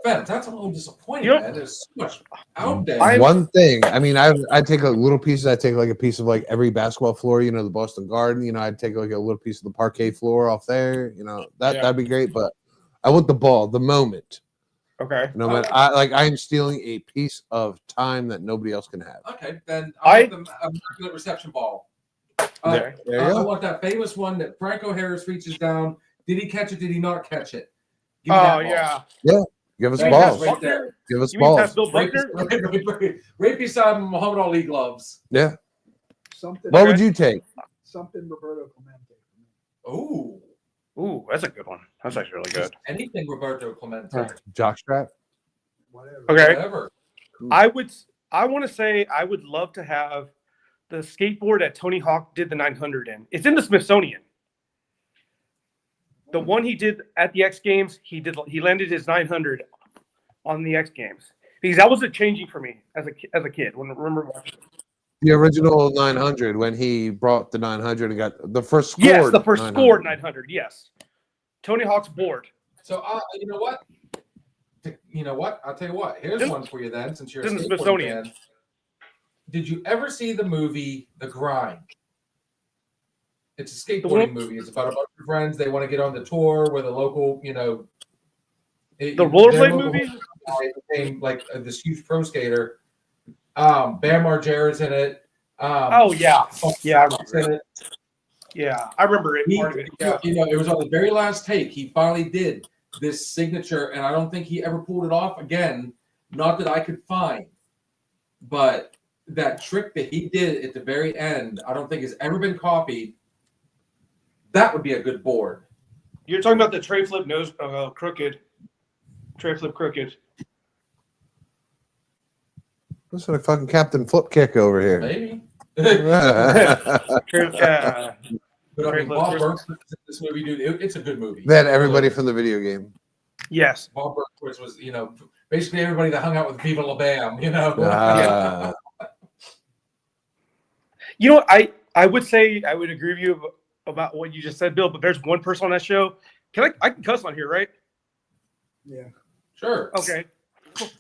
offense. That's a little disappointing, You know- man. There's so much out there. One thing, I mean, I take a little piece. I take like a piece of like every basketball floor. You know, the Boston Garden. You know, I'd take like a little piece of the parquet floor off there. You know, that'd be great. But I want the ball, the moment. okay. No matter, I'm stealing a piece of time that nobody else can have. Okay, then I want the immaculate reception ball. There you I go. want that famous one that Franco Harris reaches down. Did he catch it? Did he not catch it? Give me that Oh ball. yeah. Give us Hey, balls. that's right there. Give us You mean balls. that's Bill Right, Buckner? right beside Muhammad Ali gloves. Yeah. Something, What would you take? something Roberto Clemente. Ooh, Ooh, that's a good one. That's actually really good. anything Roberto Clemente. Jockstrap. Whatever. Okay. Whatever. I want to say I would love to have the skateboard that Tony Hawk did the 900 in. It's in the Smithsonian. The one he did at the X Games, he landed his 900 on the X Games because that was a changing for me as a kid. When remember watching it. The original 900 when he brought the 900 and got the first scored. Yes, the first 900. scored 900. Yes, Tony Hawk's board. So, you know what? I'll tell you what. Here's This- one for you then, since you're a this is skateboarding Smithsonian. fan. Did you ever see the movie The Grind? It's a skateboarding movie. It's about a bunch of friends. They want to get on the tour with a local, The rollerblade their local movie? guy became like this huge pro skater. Bam Margera's in it. Oh yeah, yeah, I Fox's remember in it. it. Yeah, I remember it. Part of it. Yeah. It was on the very last take. He finally did this signature, and I don't think he ever pulled it off again. Not that I could find, but that trick that he did at the very end, I don't think has ever been copied. That would be a good board. You're talking about the tray flip nose crooked. Tray flip crooked. Listen to fucking Captain Flip Kick over here. Maybe. Tray, But I Great mean, look. Bob Berkowitz, this movie, dude, it's a good movie. Then everybody from the video game. yes. Bob Berkowitz was, basically everybody that hung out with Viva La Bam, Ah. You know what? I would say I would agree with you about what you just said, Bill. But there's one person on that show. I can cuss on here, right? Yeah. Sure. Okay.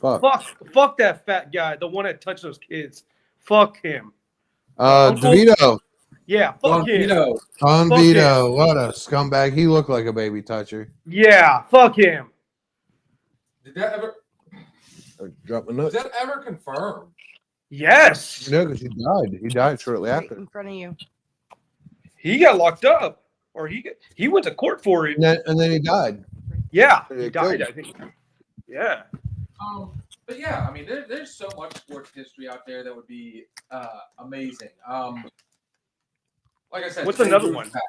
Fuck. Fuck that fat guy, the one that touched those kids. Fuck him. DeVito. Yeah, Don fuck him. Vito. Don Fuck Vito. What a scumbag. He looked like a baby toucher. Yeah, fuck him. Did that ever? Drop my Was nuts. that ever confirmed? Yes. No, because he died. He died shortly Right after. in front of you. He got locked up, or he went to court for it. And then he died. Yeah, Yeah, he died. good. I think. Yeah. But yeah, I mean, there's so much sports history out there that would be amazing. Like I said, What's the Babe another Ruth one? hat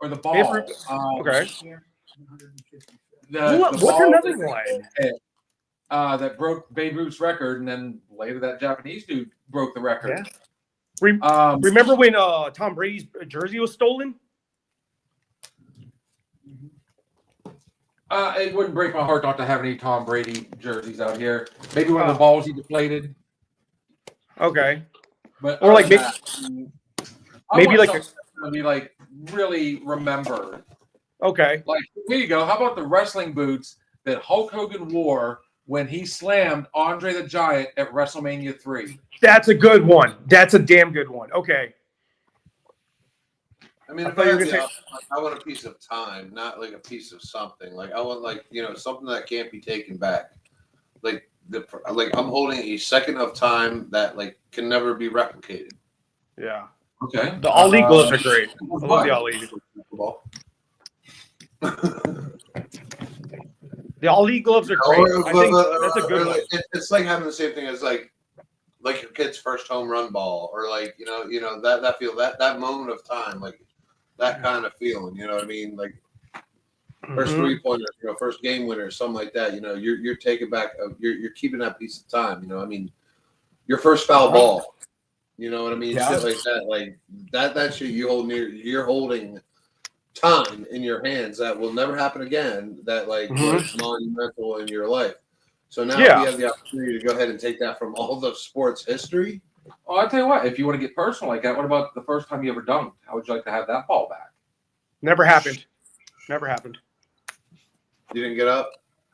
or the ball. Babe Ruth- Okay. Yeah. 150. What's ball another one? that broke Babe Ruth's record, and then later that Japanese dude broke the record. Yeah. Remember when Tom Brady's jersey was stolen? It wouldn't break my heart not to have any Tom Brady jerseys out here. Maybe one of the balls he deflated. Okay. But Or like other than that, I maybe want like something that's gonna be like really remembered. Okay. Like here you go. How about the wrestling boots that Hulk Hogan wore when he slammed Andre the Giant at WrestleMania 3? That's a good one. That's a damn good one. Okay. I mean, I if thought you were had gonna the option, I want a piece of time, not like a piece of something. Like I want, like something that can't be taken back. Like I'm holding a second of time that like can never be replicated. Yeah. Okay. The Ali gloves are great. I love the Ali. The Ali gloves are great. I think that's a good one. It's like having the same thing as like your kid's first home run ball, or like that feel that moment of time, like that kind of feeling. You know what I mean? Like first Mhm. 3-pointer, first game winner, something like that. You're taking back. You're keeping that piece of time. You know, I mean, your first foul ball. You know what I mean? Yeah. Shit like that. Like that shit you hold near. You're holding time in your hands that will never happen again. That like was monumental in your life. So now Yeah. we have the opportunity to go ahead and take that from all the sports history. Well, I'll tell you what, if you want to get personal like that, what about the first time you ever dunked? How would you like to have that ball back? Never happened. Never happened. You didn't get up.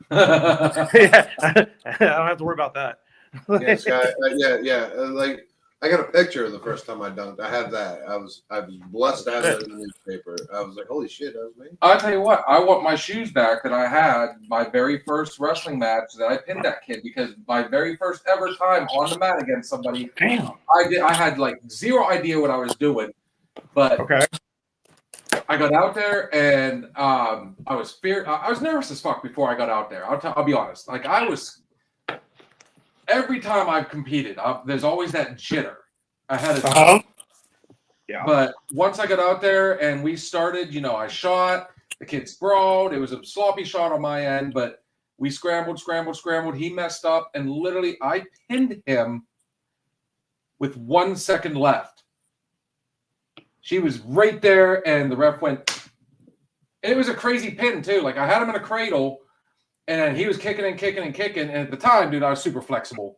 Yeah, I don't have to worry about that. Yeah, Sky. Yeah. Like I got a picture of the first time I dunked. I have that. I was blessed to have that in the newspaper. I was like, holy shit, that was me. I'll tell you what, I want my shoes back that I had my very first wrestling match that I pinned that kid because my very first ever time on the mat against somebody, Damn. I had like zero idea what I was doing, but Okay. I got out there and I was nervous as fuck before I got out there. I'll be honest. Like I was. Every time I've competed, there's always that jitter ahead of time. Yeah. But once I got out there and we started, I shot. The kid sprawled. It was a sloppy shot on my end, but we scrambled. He messed up, and literally I pinned him with 1 second left. She was right there, and the ref went. And it was a crazy pin, too. Like, I had him in a cradle. And he was kicking. And at the time, dude, I was super flexible.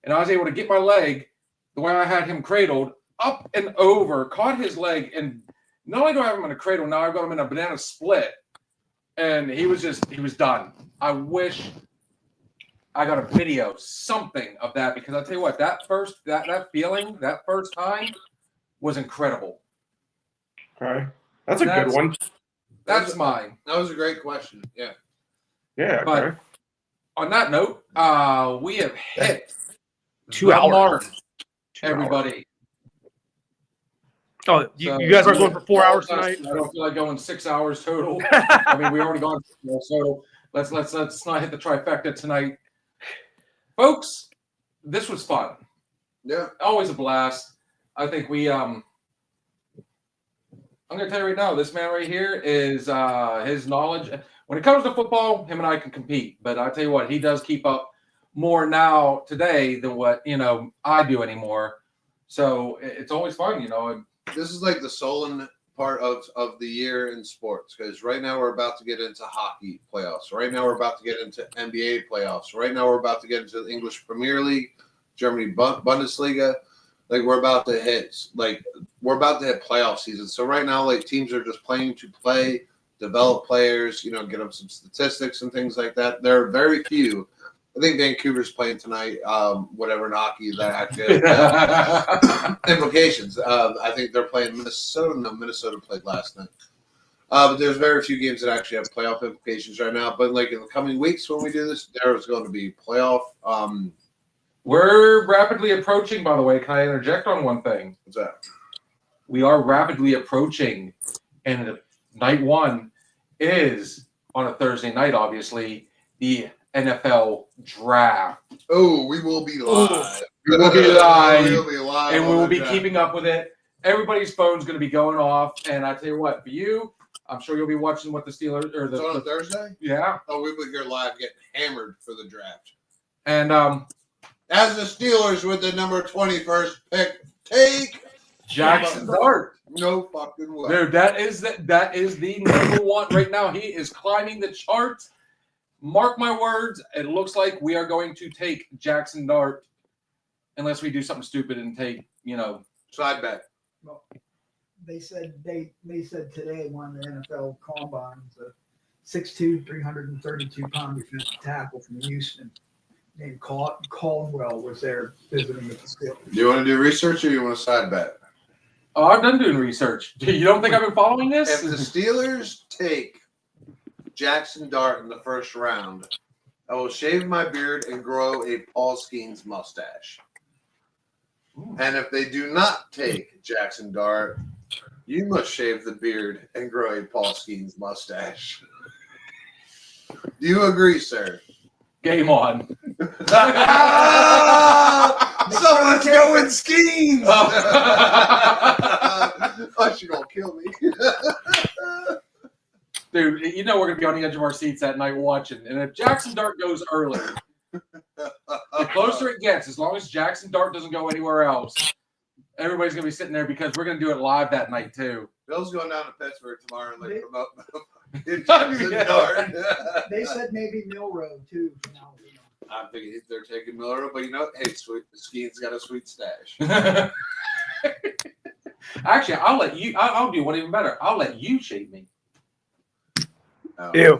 And I was able to get my leg the way I had him cradled up and over, caught his leg. And not only do I have him in a cradle, now I've got him in a banana split. And he was done. I wish I got a video, something of that, because I'll tell you what, that feeling, that first time was incredible. Okay. That's a good one. That's mine. That was a great question. Yeah. Yeah. But Okay. on that note, we have hit 2 the hours. mark, 2 hours. everybody. Oh, you guys are going for 4 hours tonight? I don't feel like going 6 hours total. I mean, we already gone, so let's not hit the trifecta tonight, folks. This was fun. Yeah. Always a blast. I think we I'm going to tell you right now, this man right here is his knowledge. When it comes to football, him and I can compete. But I tell you what, he does keep up more now today than what I do anymore. So it's always fun, This is like the Solon part of the year in sports, because right now we're about to get into hockey playoffs. Right now we're about to get into NBA playoffs. Right now we're about to get into the English Premier League, Germany Bundesliga. Like we're about to hit playoff season. So right now, like teams are just playing to play, develop players, get them some statistics and things like that. There are very few. I think Vancouver's playing tonight, whatever in hockey that actually has implications. I think they're playing Minnesota. No, Minnesota played last night. But there's very few games that actually have playoff implications right now. But like in the coming weeks when we do this, there is going to be playoff. We're rapidly approaching, by the way, can I interject on one thing? What's that? We are rapidly approaching, and night one is on a Thursday night, obviously, the NFL draft. Oh, we will be live. We will be live. We will be live. And we on will the be draft. keeping up with it. Everybody's phone's going to be going off. And I tell you what, for you, I'm sure you'll be watching what the Steelers or It's on a the Thursday? yeah. Oh, we will be here live getting hammered for the draft. And As the Steelers with the number 21st pick, take Jackson Dart. no fucking way. Dude, that is the number one right now. He is climbing the charts. Mark my words. It looks like we are going to take Jackson Dart, unless we do something stupid and take Side bet. Well, they said today one of the NFL combines, a 6'2", 332-pound defensive tackle from Houston named Caldwell was there visiting with the Steelers. Do you want to do research or you want to side bet? Oh, I've done doing research. You don't think I've been following If this? the Steelers take Jackson Dart in the first round, I will shave my beard and grow a Paul Skeens mustache. And if they do not take Jackson Dart, you must shave the beard and grow a Paul Skeens mustache. Do Do you agree, sir? Game on. Someone's going skiing. Oh, she's gonna kill me. Dude, you know we're gonna be on the edge of our seats that night watching. And if Jackson Dart goes early, the closer it gets, as long as Jackson Dart doesn't go anywhere else, everybody's gonna be sitting there because we're gonna do it live that night too. Bill's going down to Pittsburgh tomorrow and like promote They said maybe Milrow too. For now, you know. I'm thinking they're taking Miller, but you know, hey, sweet skiing's got a sweet stash. Actually, I'll let you. I'll do one even better. I'll let you shave me. Oh, Ew.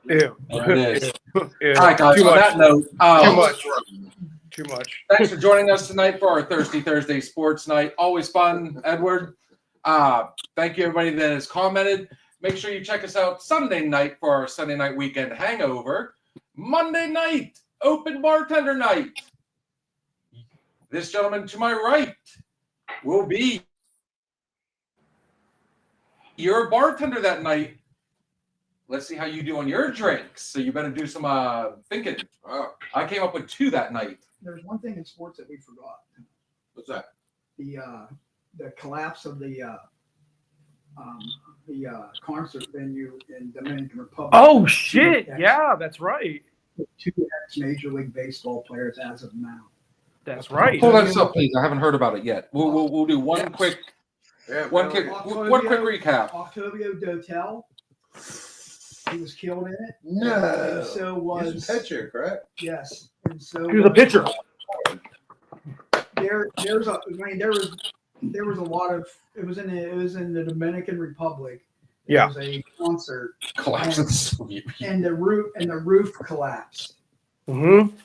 Ew. There it is. Ew. All right, guys. Too On much. that note, Too much. Too much. thanks for joining us tonight for our Thirsty Thursday Sports Night. Always fun, Edward. Thank you, everybody that has commented. Make sure you check us out Sunday night for our Sunday night weekend hangover. Monday night, open bartender night. This gentleman to my right will be your bartender that night. Let's see how you do on your drinks. So you better do some thinking. I came up with 2 that night. There's one thing in sports that we forgot: What's that? the collapse of the concert venue in Dominican Republic. Oh shit! Yeah, that's right. 2 ex-Major League Baseball players as of now. That's right. Pull that up, please. I haven't heard about it yet. We'll do one quick quick recap. Octavio Dotel, he was killed in it. No. And so He's was a pitcher, correct? yes, and so He was a pitcher. there was a lot of it was in the Dominican Republic. There Yeah. was a concert Collapse of the sweep. and the roof collapsed. Mm-hmm.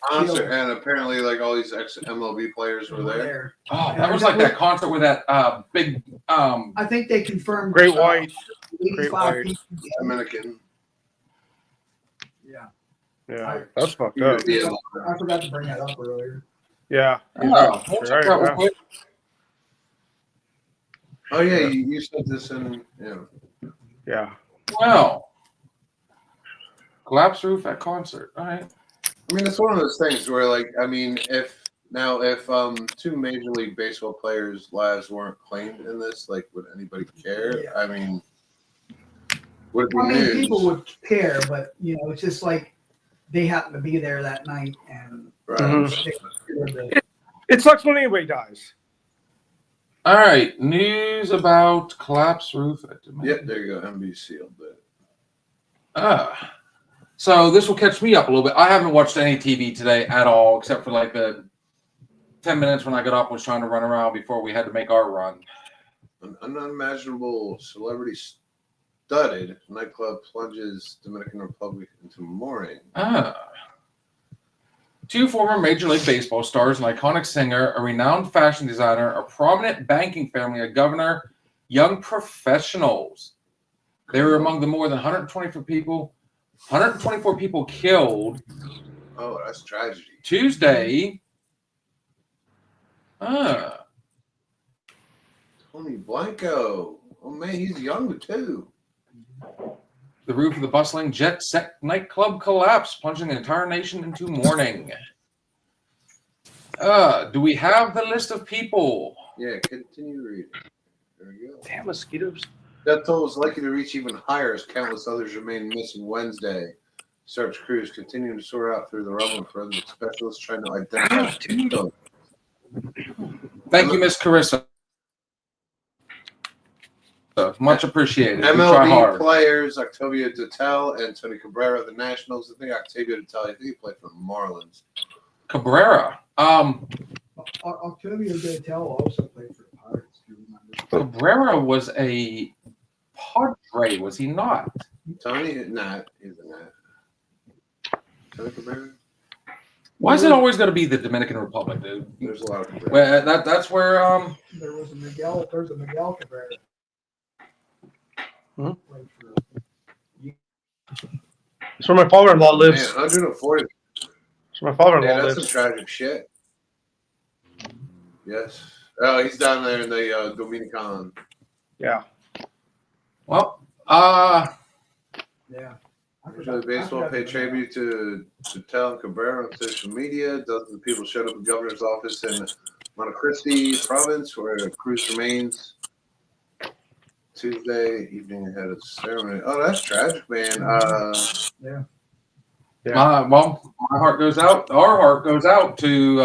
Concert, and apparently, like all these ex MLB players were there. Oh, that was like that concert with that big I think they confirmed Great White. 85 White. people. Dominican. Yeah, Yeah, that's fucked up. Yeah. I forgot to bring that up earlier. Yeah. Oh, we'll check Right, that real yeah. quick. Oh yeah, you said this in Yeah. Wow. Collapse roof at concert. All right. I mean, it's one of those things where, like, I mean, if 2 Major League Baseball players' lives weren't claimed in this, like, would anybody care? Yeah. I mean, would it be I mean, news? people would care, but it's just like they happened to be there that night, and Right. Mhm. It sucks when anybody dies. All right. News about collapse roof at Yep, there you go. NBC will do it. So this will catch me up a little bit. I haven't watched any TV today at all, except for like the 10 minutes when I got up and was trying to run around before we had to make our run. An unimaginable celebrity-studded nightclub plunges Dominican Republic into mourning. 2 former Major League Baseball stars, an iconic singer, a renowned fashion designer, a prominent banking family, a governor, young professionals. They were among the more than 124 people killed Oh, that's tragedy. Tuesday. Tony Blanco. Oh man, he's young too. The roof of the bustling Jet Set nightclub collapsed, plunging the entire nation into mourning. Do we have the list of people? Yeah, continue reading. There we go. Damn mosquitoes. Death toll is likely to reach even higher as countless others remain missing Wednesday. Search crews continue to sort out through the rubble and forensic specialists trying to identify the tombstones. Thank you, Miss Carissa. Much appreciated. We try MLB hard. players Octavio Dotel and Tony Cabrera of the Nationals. I think Octavio Dotel, I think he played for the Marlins. Cabrera. Octavio Dotel also played for the Pirates. Do you remember? Cabrera was a Padre, was he not? Tony, not. He's a not. Tony Cabrera? Why is it always going to be the Dominican Republic, dude? There's a lot of Cabrera. Well, that's where There's a Miguel Cabrera. Hmm? Played for- It's where my father-in-law Man, lives. 140. It's where my father-in-law Yeah, that's some lives. tragic shit. Yes. Oh, he's down there in the Dominican. Yeah. well, Yeah. Major League Baseball paid tribute to Tal Cabrera on social media. Dozens of people showed up at the governor's office in Montecristi province, where Cruz remains. Tuesday evening ahead of ceremony. Oh, that's tragic, man. Yeah. My heart goes out. Our heart goes out to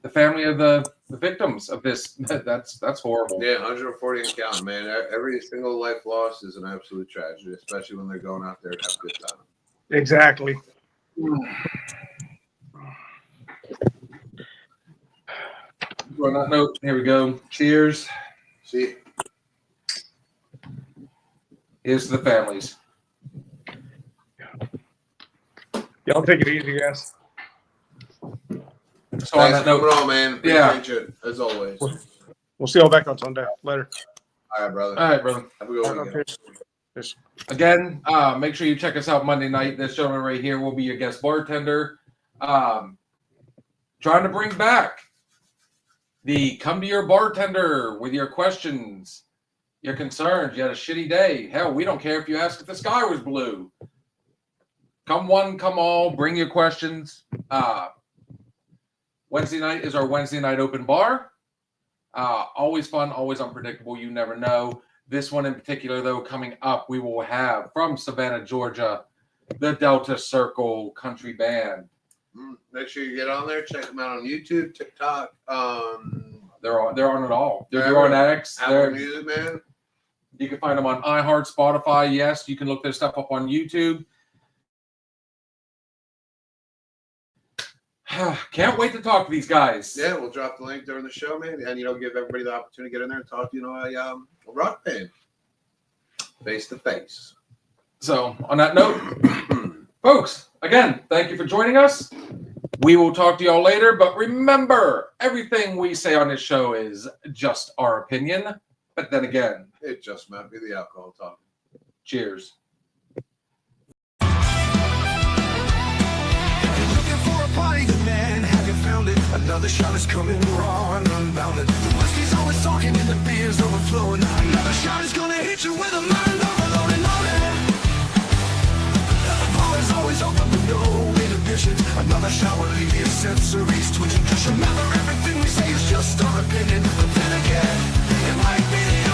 the family of the victims of this. That's horrible. Yeah, 140 and counting, man. Every single life lost is an absolute tragedy, especially when they're going out there to have a good time. Exactly. On that note, here we go. Cheers. See, Here's to the families. Y'all take it easy, guys. So on thanks that for note, coming on, man. Yeah. Appreciate you, as always. We'll see y'all back on Sunday. Later. All right, brother. all right, brother. Have a good one. Peace. Again, make sure you check us out Monday night. This gentleman right here will be your guest bartender. Trying to bring back the come to your bartender with your questions, your concerns. You had a shitty day. Hell, we don't care if you ask if the sky was blue. Come one, come all. Bring your questions. Wednesday night is our Wednesday night open bar. Always fun, always unpredictable. You never know. This one in particular, though, coming up, we will have from Savannah, Georgia, the Delta Circle Country Band. Make sure you get on there. Check them out on YouTube, TikTok, They're on it all. They're Wherever. on X. Apple Music, man. You can find them on iHeart, Spotify. Yes, you can look their stuff up on YouTube. Can't wait to talk to these guys. Yeah, we'll drop the link during the show, man, and give everybody the opportunity to get in there and talk to a rock band face to face. So on that note, folks, again, thank you for joining us. We will talk to y'all later, but remember, everything we say on this show is just our opinion. But then again, It just might be the alcohol talking. cheers. Looking for a party, good man, have you found it? Another shot is coming, raw and unbounded. The whiskey's always talking and the beer's overflowing. Another shot is gonna hit you with a mind overloaded, loaded. The bar is always open with no inhibitions. Another shot will leave your sensories twitching. Just remember, everything we say is just our opinion. But then again, it might be the